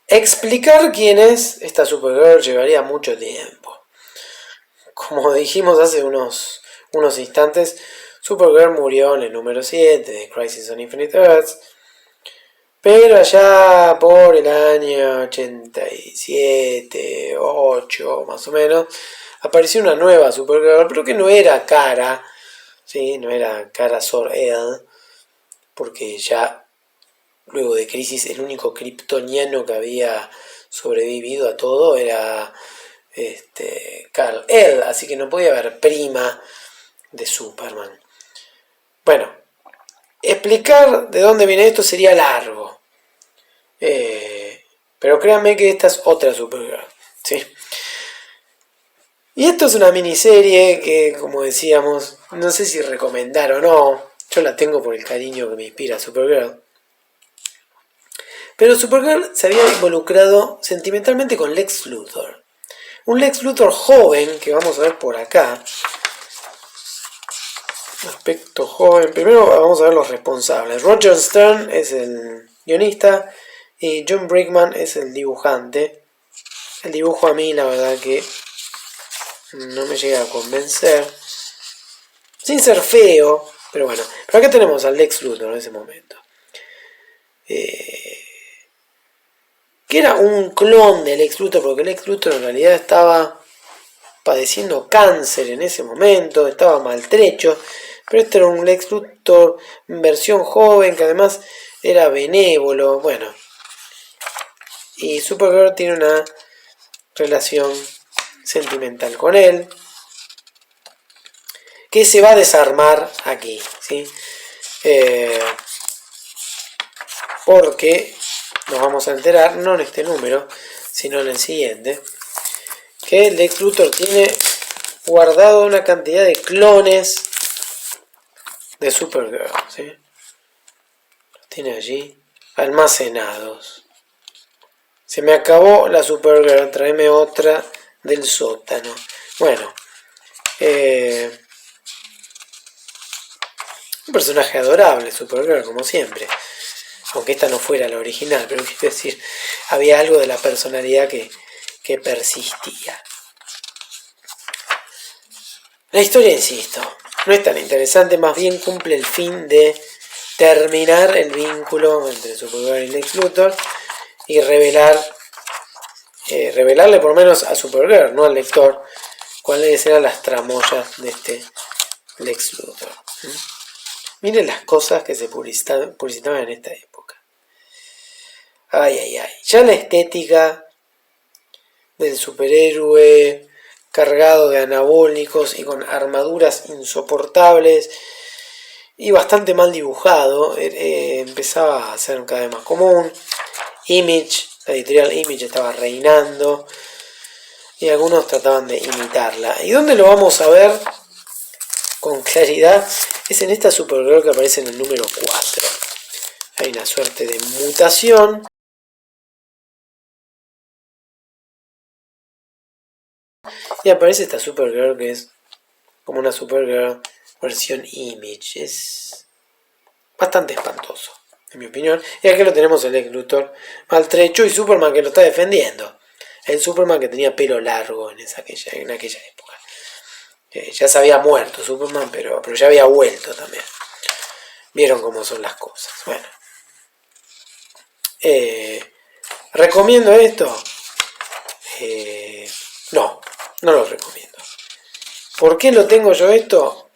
Explicar quién es esta Supergirl llevaría mucho tiempo. Como dijimos hace unos instantes, Supergirl murió en el número 7 de Crisis on Infinite Earths, pero allá por el año 87, 8 más o menos, apareció una nueva Supergirl, pero que no era Kara, ¿sí? No era Kara Zor-El, porque ya luego de Crisis el único kryptoniano que había sobrevivido a todo era Kal-El, así que no podía haber prima de Superman. Bueno, explicar de dónde viene esto sería largo, pero créanme que esta es otra Supergirl, ¿sí? Y esto es una miniserie que, como decíamos, no sé si recomendar o no. Yo la tengo por el cariño que me inspira Supergirl. Pero Supergirl se había involucrado sentimentalmente con Lex Luthor. Un Lex Luthor joven, que vamos a ver por acá. Aspecto joven. Primero vamos a ver los responsables. Roger Stern es el guionista y John Brickman es el dibujante. El dibujo a mí, la verdad que no me llega a convencer. Sin ser feo, pero bueno. Pero acá tenemos al Lex Luthor en ese momento. Que era un clon del Lex Luthor, porque el Lex Luthor en realidad estaba padeciendo cáncer en ese momento, estaba maltrecho, pero este era un Lex Luthor en versión joven, que además era benévolo, bueno. Y Supergirl tiene una relación sentimental con él, que se va a desarmar aquí, ¿sí? Porque nos vamos a enterar, no en este número, sino en el siguiente, que Lex Luthor tiene guardado una cantidad de clones de Supergirl, ¿sí? Los tiene allí almacenados. Se me acabó la Supergirl, tráeme otra del sótano. Bueno, un personaje adorable, Supergirl, como siempre. Aunque esta no fuera la original, pero quiero decir, había algo de la personalidad que persistía. La historia, insisto, no es tan interesante, más bien cumple el fin de terminar el vínculo entre Supergirl y Lex Luthor y revelarle por lo menos a Supergirl, no al lector, cuáles eran las tramoyas de este Lex Luthor. Miren las cosas que se publicitaban en esta época. Ay, ay, ay. Ya la estética del superhéroe cargado de anabólicos y con armaduras insoportables y bastante mal dibujado, empezaba a ser cada vez más común. Image, la editorial Image estaba reinando y algunos trataban de imitarla. ¿Y dónde lo vamos a ver con claridad? Es en esta Supergirl que aparece en el número 4. Hay una suerte de mutación. Y aparece esta Supergirl que es como una Supergirl versión Image. Es bastante espantoso, en mi opinión. Y aquí lo tenemos el Lex Luthor maltrecho y Superman que lo está defendiendo. El Superman que tenía pelo largo en aquella época. Ya se había muerto Superman, pero ya había vuelto también. Vieron cómo son las cosas. Bueno. ¿Recomiendo esto? No lo recomiendo. ¿Por qué lo tengo yo esto?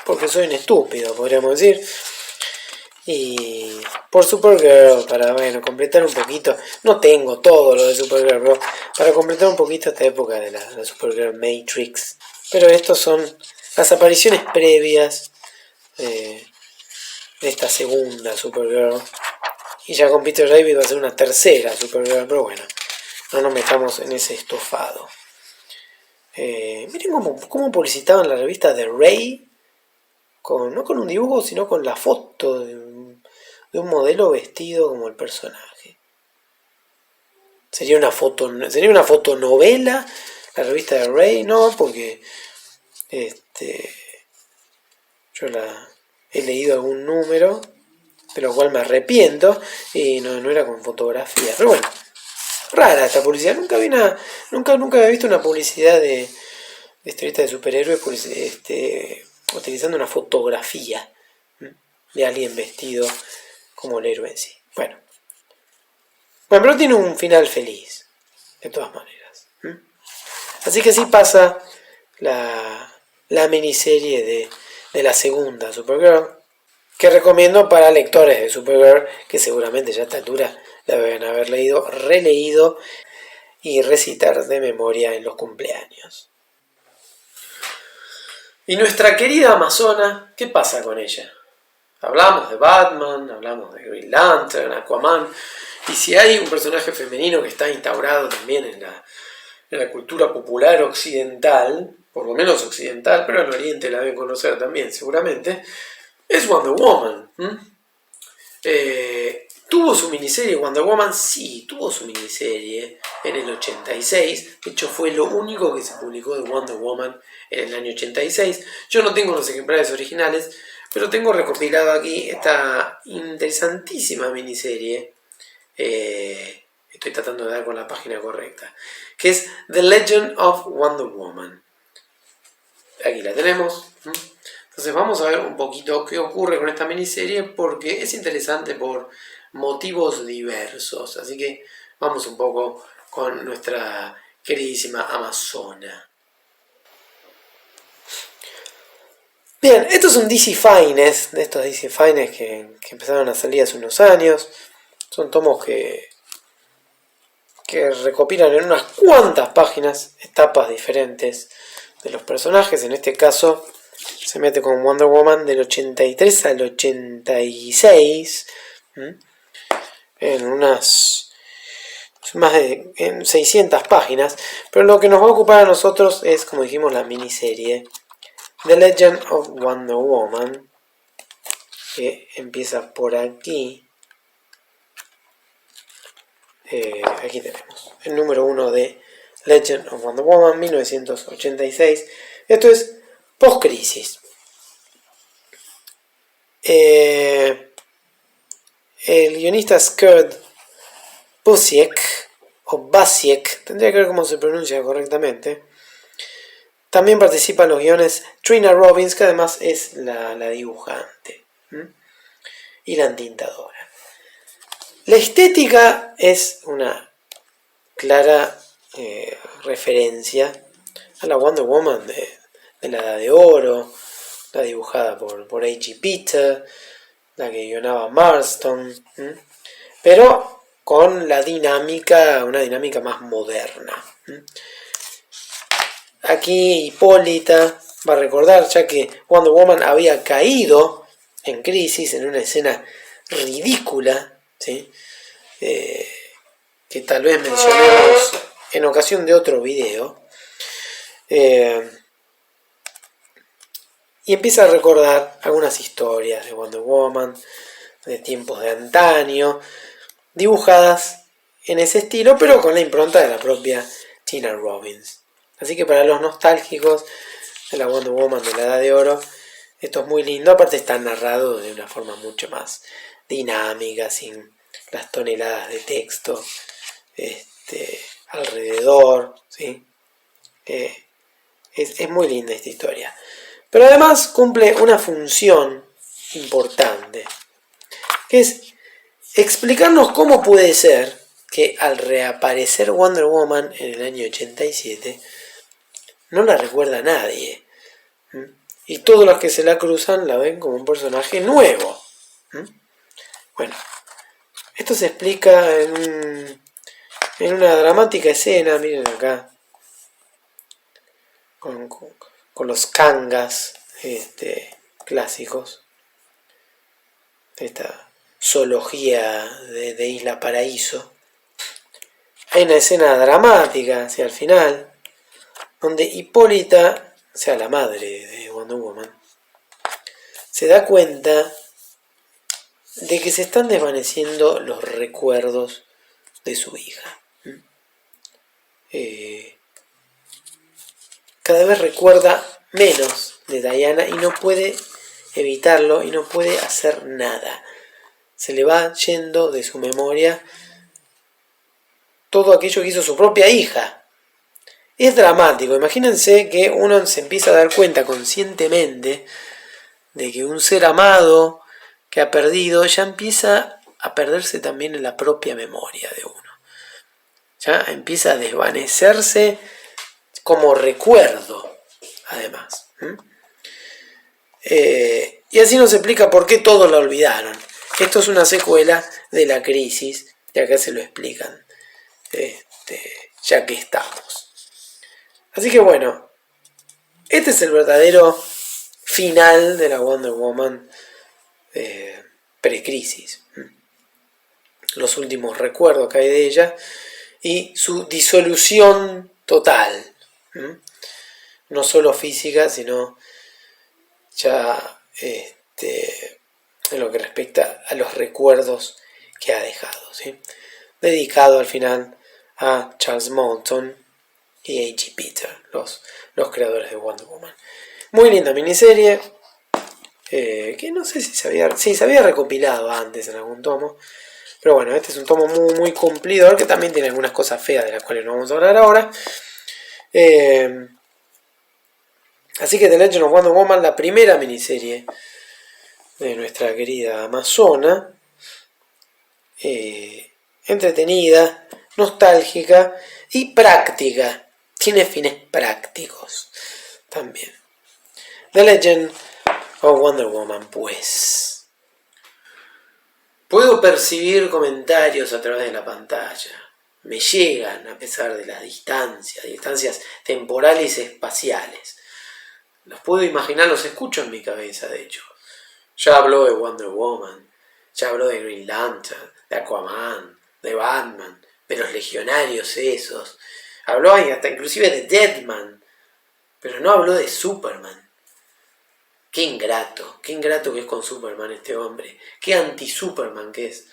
Porque soy un estúpido, podríamos decir. Y por Supergirl, para completar un poquito. No tengo todo lo de Supergirl, pero para completar un poquito esta época de la Supergirl Matrix. Pero estos son las apariciones previas de esta segunda Supergirl. Y ya con Peter David va a ser una tercera Supergirl, pero bueno, no nos metamos en ese estofado. Miren cómo publicitaban la revista de Ray, no con un dibujo, sino con la foto de un modelo vestido como el personaje. Sería una fotonovela la revista de Ray, no, porque yo he leído algún número, de lo cual me arrepiento, y no era con fotografía, pero bueno, rara esta publicidad. Nunca había visto una publicidad de historieta de superhéroes utilizando una fotografía de alguien vestido como el héroe en sí. Bueno, pero tiene un final feliz, de todas maneras. Así que así pasa la miniserie de la segunda Supergirl, que recomiendo para lectores de Supergirl, que seguramente ya a esta altura la deben haber leído, releído y recitar de memoria en los cumpleaños. Y nuestra querida Amazona, ¿qué pasa con ella? Hablamos de Batman, hablamos de Green Lantern, Aquaman, y si hay un personaje femenino que está instaurado también en la cultura popular occidental, por lo menos occidental, pero en Oriente la deben conocer también seguramente, es Wonder Woman. ¿Tuvo su miniserie Wonder Woman? Sí, tuvo su miniserie en el 86. De hecho, fue lo único que se publicó de Wonder Woman en el año 86. Yo no tengo los ejemplares originales, pero tengo recopilado aquí esta interesantísima miniserie. Estoy estoy tratando de dar con la página correcta, que es The Legend of Wonder Woman. Aquí la tenemos. Entonces vamos a ver un poquito qué ocurre con esta miniserie, porque es interesante por motivos diversos. Así que vamos un poco con nuestra queridísima Amazona. Bien, esto es un DC Finest, de estos DC Finest que empezaron a salir hace unos años. Son tomos que recopilan en unas cuantas páginas etapas diferentes de los personajes. En este caso se mete con Wonder Woman del 83 al 86, en unas más de 600 páginas, pero lo que nos va a ocupar a nosotros es, como dijimos, la miniserie The Legend of Wonder Woman, que empieza por aquí. Aquí tenemos el número 1 de Legend of Wonder Woman 1986. Esto es post-crisis. El guionista Kurt Busiek, o Basiek, tendría que ver cómo se pronuncia correctamente. También participa en los guiones Trina Robbins, que además es la dibujante y la entintadora. La estética es una clara referencia a la Wonder Woman de la Edad de Oro, la dibujada por A.G. Peter, la que guionaba Marston, pero con una dinámica más moderna. Aquí Hipólita va a recordar, ya que Wonder Woman había caído en crisis en una escena ridícula, ¿sí? Que tal vez mencionemos en ocasión de otro video, y empieza a recordar algunas historias de Wonder Woman de tiempos de antaño, dibujadas en ese estilo, pero con la impronta de la propia Tina Robbins. Así que para los nostálgicos de la Wonder Woman de la Edad de Oro, esto es muy lindo. Aparte está narrado de una forma mucho más dinámica, sin las toneladas de texto alrededor, ¿sí? Es muy linda esta historia. Pero además cumple una función importante, que es explicarnos cómo puede ser que al reaparecer Wonder Woman en el año 87, no la recuerda nadie. Y todos los que se la cruzan la ven como un personaje nuevo. Bueno, esto se explica en una dramática escena, miren acá, con los kangas clásicos, esta zoología de Isla Paraíso. Hay una escena dramática hacia el final, donde Hipólita, o sea, la madre de Wonder Woman, se da cuenta de que se están desvaneciendo los recuerdos de su hija. Cada vez recuerda menos de Diana y no puede evitarlo y no puede hacer nada. Se le va yendo de su memoria todo aquello que hizo su propia hija. Es dramático. Imagínense que uno se empieza a dar cuenta conscientemente de que un ser amado que ha perdido ya empieza a perderse también en la propia memoria de uno. Ya empieza a desvanecerse como recuerdo, además. Y así nos explica por qué todos la olvidaron. Esto es una secuela de la crisis, y acá se lo explican, ya que estamos. Así que bueno, este es el verdadero final de la Wonder Woman pre-crisis. Los últimos recuerdos que hay de ella y su disolución total. No solo física, sino ya en lo que respecta a los recuerdos que ha dejado, ¿sí? Dedicado al final a Charles Moulton y A.G. Peter, los creadores de Wonder Woman. Muy linda miniserie, que no sé si se había recopilado antes en algún tomo, Pero bueno, este es un tomo muy, muy cumplidor, que también tiene algunas cosas feas de las cuales no vamos a hablar ahora. Así que The Legend of Wonder Woman, la primera miniserie de nuestra querida Amazona, entretenida, nostálgica y práctica. Tiene fines prácticos también. The Legend of Wonder Woman, pues. Puedo percibir comentarios a través de la pantalla. Me llegan a pesar de las distancias temporales y espaciales. Los puedo imaginar, los escucho en mi cabeza, de hecho. Ya habló de Wonder Woman, ya habló de Green Lantern, de Aquaman, de Batman, de los legionarios esos. Habló hasta inclusive de Deadman, pero no habló de Superman. Qué ingrato que es con Superman este hombre. Qué anti-Superman que es.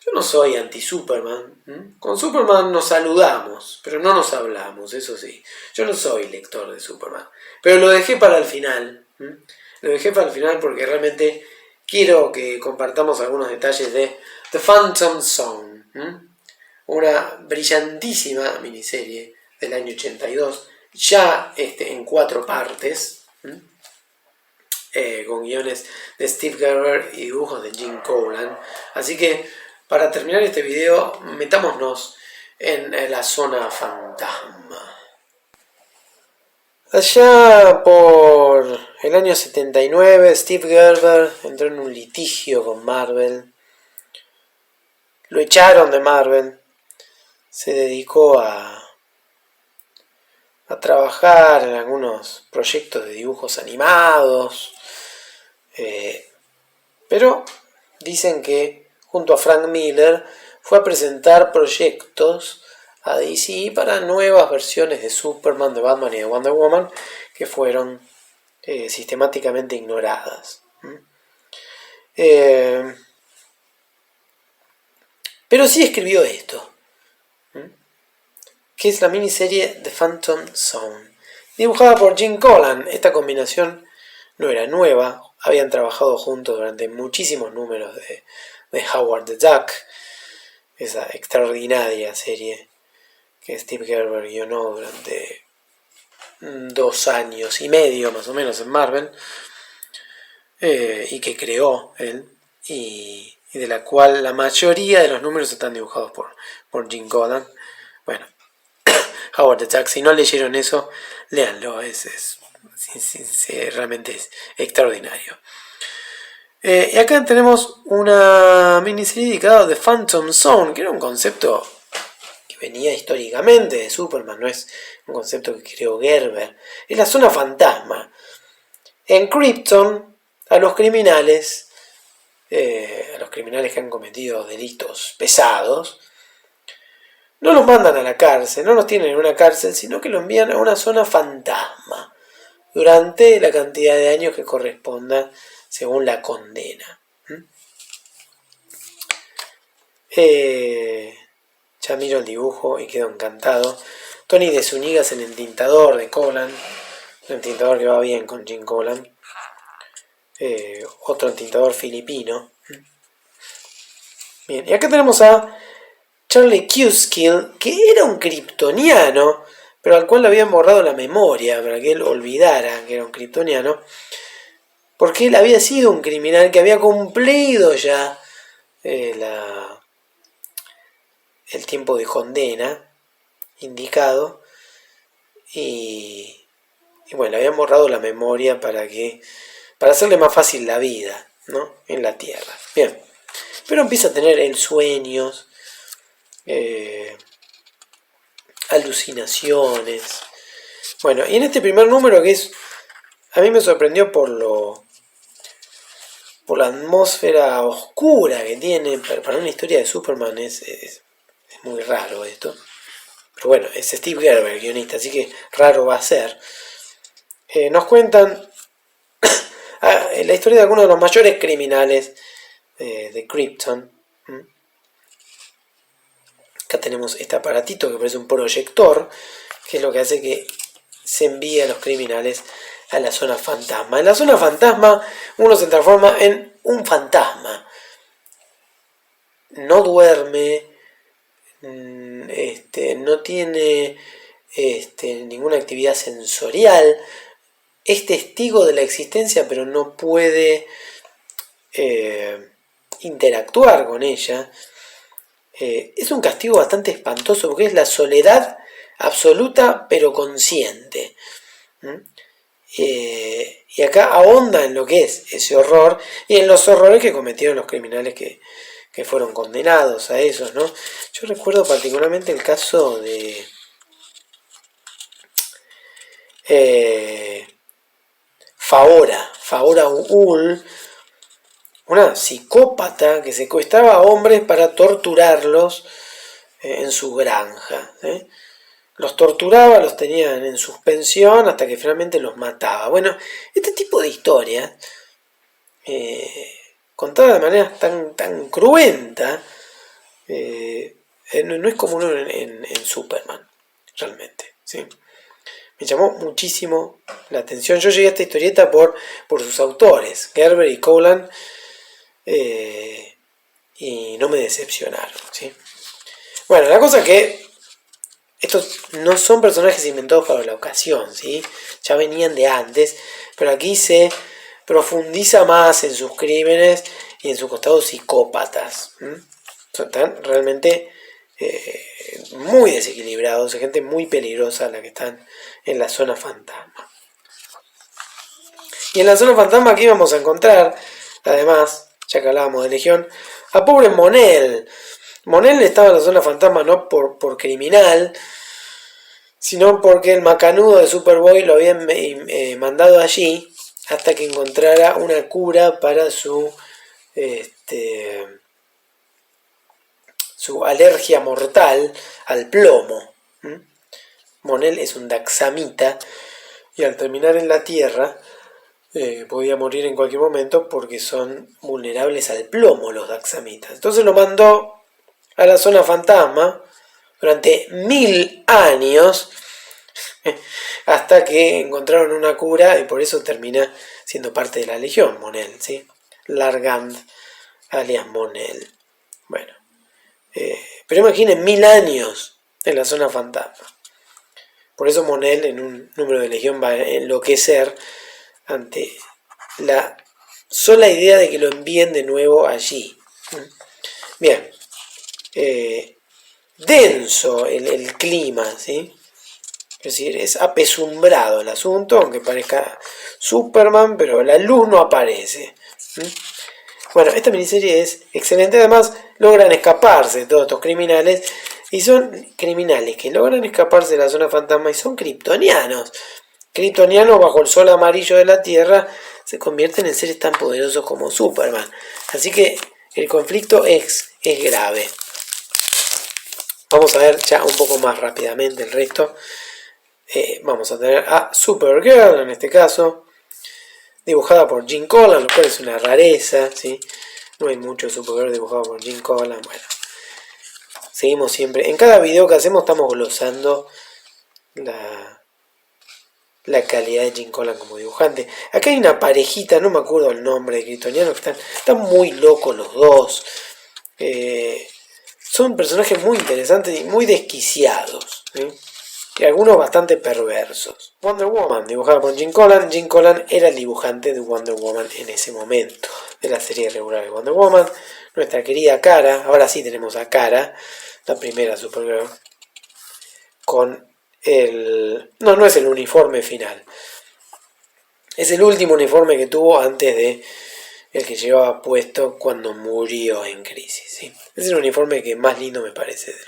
Yo no soy anti-Superman. Con Superman nos saludamos, pero no nos hablamos, eso sí. Yo no soy lector de Superman. Pero lo dejé para el final. Lo dejé para el final porque realmente quiero que compartamos algunos detalles de The Phantom Zone. Una brillantísima miniserie del año 82. Ya en 4 partes. Con guiones de Steve Gerber y dibujos de Jim Colan. Así que para terminar este video, metámonos en la zona fantasma. Allá por el año 79, Steve Gerber entró en un litigio con Marvel. Lo echaron de Marvel. Se dedicó a trabajar en algunos proyectos de dibujos animados. Pero dicen que junto a Frank Miller fue a presentar proyectos a DC para nuevas versiones de Superman, de Batman y de Wonder Woman que fueron sistemáticamente ignoradas. Pero sí escribió esto, que es la miniserie The Phantom Zone, dibujada por Jim Colan. Esta combinación no era nueva, habían trabajado juntos durante muchísimos números de Howard the Duck, esa extraordinaria serie que Steve Gerber guionó durante 2 años y medio más o menos en Marvel, y que creó él, y de la cual la mayoría de los números están dibujados por Jim Colan. Bueno, Howard the Duck, si no leyeron eso, léanlo, realmente es extraordinario. Y acá tenemos una miniserie dedicada a The Phantom Zone, que era un concepto que venía históricamente de Superman, no es un concepto que creó Gerber. Es la zona fantasma. En Krypton, a los criminales que han cometido delitos pesados, no los mandan a la cárcel, no los tienen en una cárcel, sino que los envían a una zona fantasma durante la cantidad de años que corresponda según la condena. Ya miro el dibujo y quedo encantado. Tony de Zúñiga en el tintador de Colan, un tintador que va bien con Jim Colan. Otro tintador filipino. Bien, y acá tenemos a Charlie Cuskill, que era un kryptoniano, pero al cual le habían borrado la memoria para que él olvidara que era un kryptoniano, porque él había sido un criminal que había cumplido ya el tiempo de condena indicado, y bueno, le habían borrado la memoria para hacerle más fácil la vida, ¿no?, en la Tierra. Bien, pero empieza a tener él sueños, alucinaciones. Bueno, y en este primer número, que a mí me sorprendió por la atmósfera oscura que tiene para una historia de Superman, es muy raro esto. Pero bueno, es Steve Gerber, el guionista, así que raro va a ser. Nos cuentan la historia de algunos de los mayores criminales de Krypton. Acá tenemos este aparatito que parece un proyector, que es lo que hace que se envíe a los criminales a la zona fantasma. En la zona fantasma uno se transforma en un fantasma. no duerme, no tiene ninguna actividad sensorial, es testigo de la existencia pero no puede interactuar con ella. Es un castigo bastante espantoso porque es la soledad absoluta pero consciente. Y acá ahonda en lo que es ese horror y en los horrores que cometieron los criminales que fueron condenados a esos, ¿no? Yo recuerdo particularmente el caso de Faora Ul, una psicópata que secuestraba a hombres para torturarlos en su granja. Los torturaba, los tenían en suspensión hasta que finalmente los mataba. Bueno, este tipo de historia, contada de manera tan cruenta, no es común en Superman, realmente. ¿Sí? Me llamó muchísimo la atención. Yo llegué a esta historieta por sus autores, Gerber y Colan, y no me decepcionaron. ¿Sí? Bueno, la cosa es que estos no son personajes inventados para la ocasión, ¿sí? Ya venían de antes, pero aquí se profundiza más en sus crímenes y en sus costados psicópatas. Están realmente muy desequilibrados, gente muy peligrosa la que están en la zona fantasma. Y en la zona fantasma aquí vamos a encontrar, además, ya que hablábamos de Legión, a pobre Mon-El. Mon-El estaba en la zona fantasma no por criminal, sino porque el macanudo de Superboy lo habían mandado allí hasta que encontrara una cura para su alergia mortal al plomo. Mon-El es un daxamita y al terminar en la Tierra podía morir en cualquier momento porque son vulnerables al plomo los daxamitas. Entonces lo mandó a la zona fantasma durante 1000 años hasta que encontraron una cura y por eso termina siendo parte de la Legión, Mon-El, ¿sí? Largand alias Mon-El. Bueno, pero imaginen 1000 años en la zona fantasma. Por eso Mon-El en un número de Legión va a enloquecer ante la sola idea de que lo envíen de nuevo allí. Bien, denso el clima, ¿sí? Es decir, es apesumbrado el asunto, aunque parezca Superman, pero la luz no aparece. Bueno, esta miniserie es excelente, además logran escaparse de todos estos criminales, y son criminales que logran escaparse de la zona fantasma y son kryptonianos. Kryptonianos bajo el sol amarillo de la Tierra se convierten en seres tan poderosos como Superman. Así que el conflicto es grave. Vamos a ver ya un poco más rápidamente el resto. Vamos a tener a Supergirl en este caso, dibujada por Gene Colan, lo cual es una rareza, ¿sí? No hay mucho Supergirl dibujado por Gene Colan. Bueno, seguimos siempre. En cada video que hacemos estamos glosando la calidad de Gene Colan como dibujante. Acá hay una parejita, no me acuerdo el nombre de kryptonianos, que están muy locos los dos. Son personajes muy interesantes y muy desquiciados, ¿sí? Y algunos bastante perversos. Wonder Woman, dibujada por Gene Colan. Gene Colan era el dibujante de Wonder Woman en ese momento, de la serie regular de Wonder Woman. Nuestra querida Kara, ahora sí tenemos a Kara, la primera Supergirl, con no es el uniforme final. Es el último uniforme que tuvo antes de el que llevaba puesto cuando murió en Crisis, ¿sí? Es el uniforme que más lindo me parece de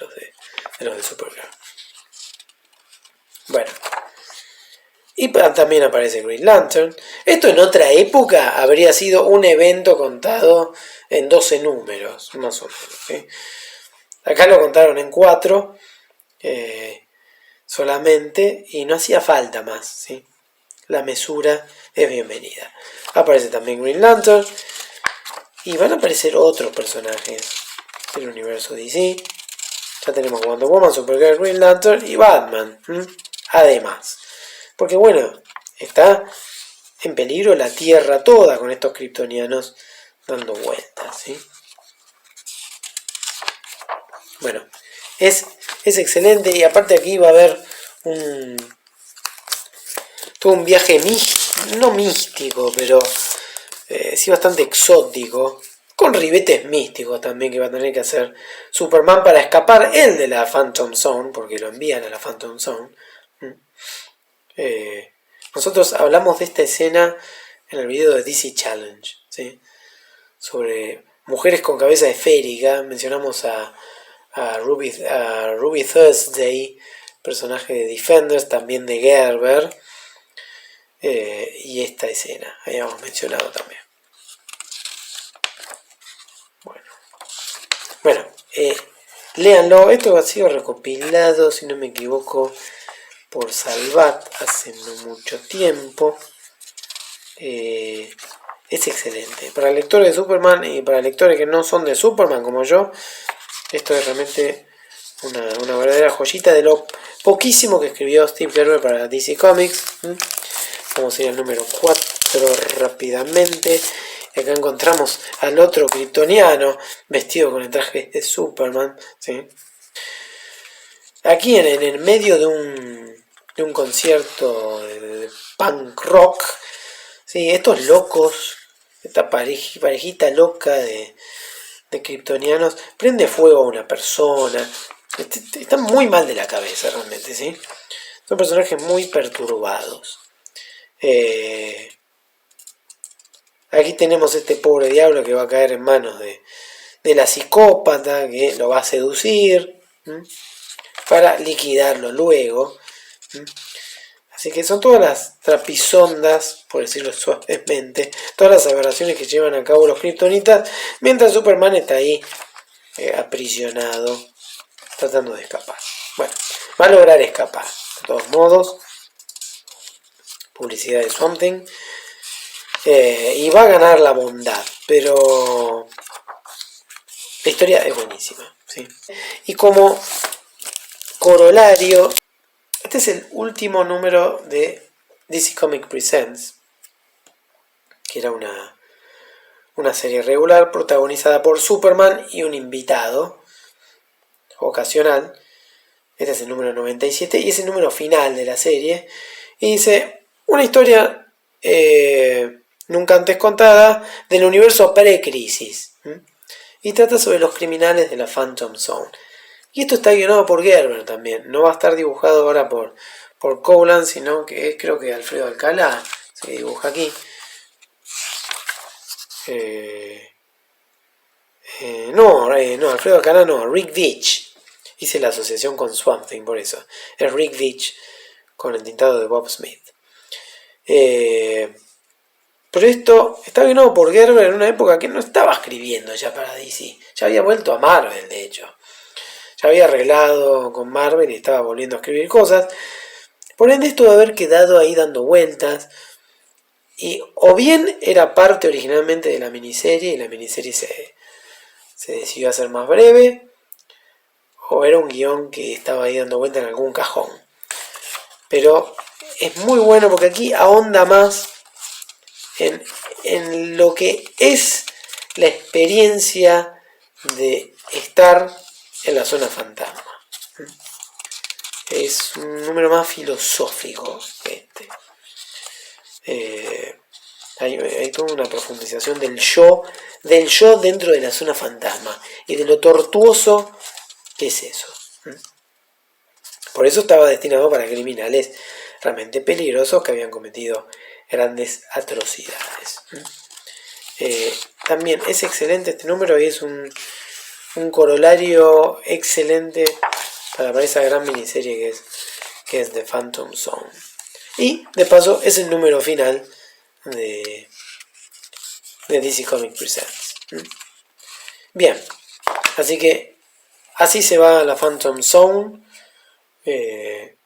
los de Supergirl. Bueno, y también aparece Green Lantern. Esto en otra época habría sido un evento contado en 12 números, más o menos, ¿sí? Acá lo contaron en 4 solamente y no hacía falta más, ¿sí? La mesura es bienvenida. Aparece también Green Lantern y van a aparecer otros personajes del universo DC. Ya tenemos Wonder Woman, Supergirl, Green Lantern y Batman. Además, porque bueno, está en peligro la Tierra toda con estos kryptonianos dando vueltas, ¿sí? Bueno, es excelente, y aparte aquí va a haber todo un viaje no místico, pero sí bastante exótico, con ribetes místicos también que va a tener que hacer Superman para escapar él de la Phantom Zone, porque lo envían a la Phantom Zone. Nosotros hablamos de esta escena en el video de DC Challenge, ¿sí? Sobre mujeres con cabeza esférica. Mencionamos a Ruby Thursday, personaje de Defenders, también de Gerber, y esta escena habíamos mencionado también. Bueno, léanlo. Esto ha sido recopilado, si no me equivoco, por Salvat hace no mucho tiempo. Es excelente. Para lectores de Superman y para lectores que no son de Superman como yo, esto es realmente una verdadera joyita de lo poquísimo que escribió Steve Gerber para DC Comics. Vamos a ir al número 4 rápidamente. Acá encontramos al otro kryptoniano vestido con el traje de Superman, ¿sí? Aquí en el medio de un concierto de punk rock, ¿sí? Estos locos, esta parejita loca de kryptonianos, prende fuego a una persona. Están muy mal de la cabeza realmente, ¿sí? Son personajes muy perturbados. Aquí tenemos este pobre diablo que va a caer en manos de la psicópata que lo va a seducir, para liquidarlo luego. Así que son todas las trapisondas, por decirlo suavemente, todas las aberraciones que llevan a cabo los kryptonitas, mientras Superman está ahí aprisionado, tratando de escapar. Bueno, va a lograr escapar, de todos modos. Publicidad de Swamp Thing. Y va a ganar la bondad, pero la historia es buenísima, ¿sí? Y como corolario, este es el último número de DC Comics Presents, que era una serie regular protagonizada por Superman y un invitado ocasional. Este es el número 97 y es el número final de la serie. Y dice, una historia nunca antes contada del universo pre-crisis. Y trata sobre los criminales de la Phantom Zone. Y esto está guionado por Gerber también. No va a estar dibujado ahora por Cowland, sino que es, creo que Alfredo Alcalá se dibuja aquí. No, Alfredo Alcalá no, Rick Veitch. Hice la asociación con Swamp Thing, por eso. Es Rick Veitch con el tintado de Bob Smith. Pero esto está guionado por Gerber en una época que no estaba escribiendo ya para DC. Ya había vuelto a Marvel, de hecho. Ya había arreglado con Marvel y estaba volviendo a escribir cosas. Por ende, esto de haber quedado ahí dando vueltas. Y o bien era parte originalmente de la miniserie y la miniserie se decidió hacer más breve, o era un guión que estaba ahí dando vueltas en algún cajón. Pero es muy bueno porque aquí ahonda más en lo que es la experiencia de estar en la zona fantasma. Es un número más filosófico que este. Hay toda una profundización del yo dentro de la zona fantasma y de lo tortuoso que es eso. Por eso estaba destinado para criminales realmente peligrosos que habían cometido grandes atrocidades. También es excelente este número y es un corolario excelente para esa gran miniserie que es The Phantom Zone. Y de paso es el número final de DC Comics Presents. Bien, así que así se va la Phantom Zone, que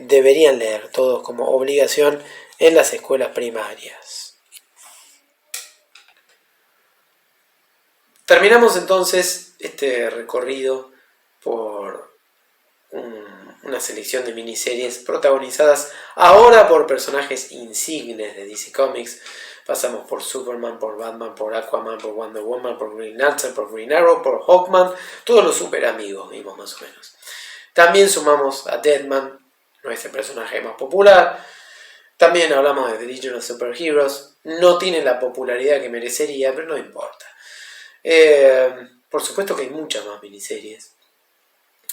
deberían leer todos como obligación en las escuelas primarias. Terminamos entonces este recorrido por una selección de miniseries protagonizadas ahora por personajes insignes de DC Comics, Pasamos por Superman, por Batman, por Aquaman, por Wonder Woman, por Green Lantern, por Green Arrow, por Hawkman, todos los super amigos vimos más o menos. También sumamos a Deadman, nuestro personaje más popular. También hablamos de The Legion of Superheroes. No tiene la popularidad que merecería, pero no importa. Por supuesto que hay muchas más miniseries.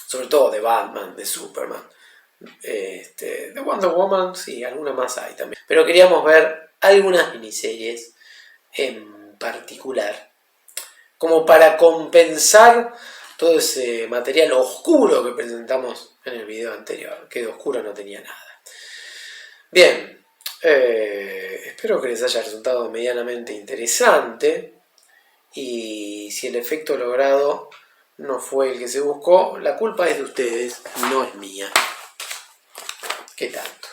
Sobre todo de Batman, de Superman. De Wonder Woman, sí, alguna más hay también. Pero queríamos ver algunas miniseries en particular, como para compensar todo ese material oscuro que presentamos en el video anterior, que de oscuro no tenía nada. Bien, espero que les haya resultado medianamente interesante, y si el efecto logrado no fue el que se buscó, la culpa es de ustedes, no es mía. ¿Qué tanto?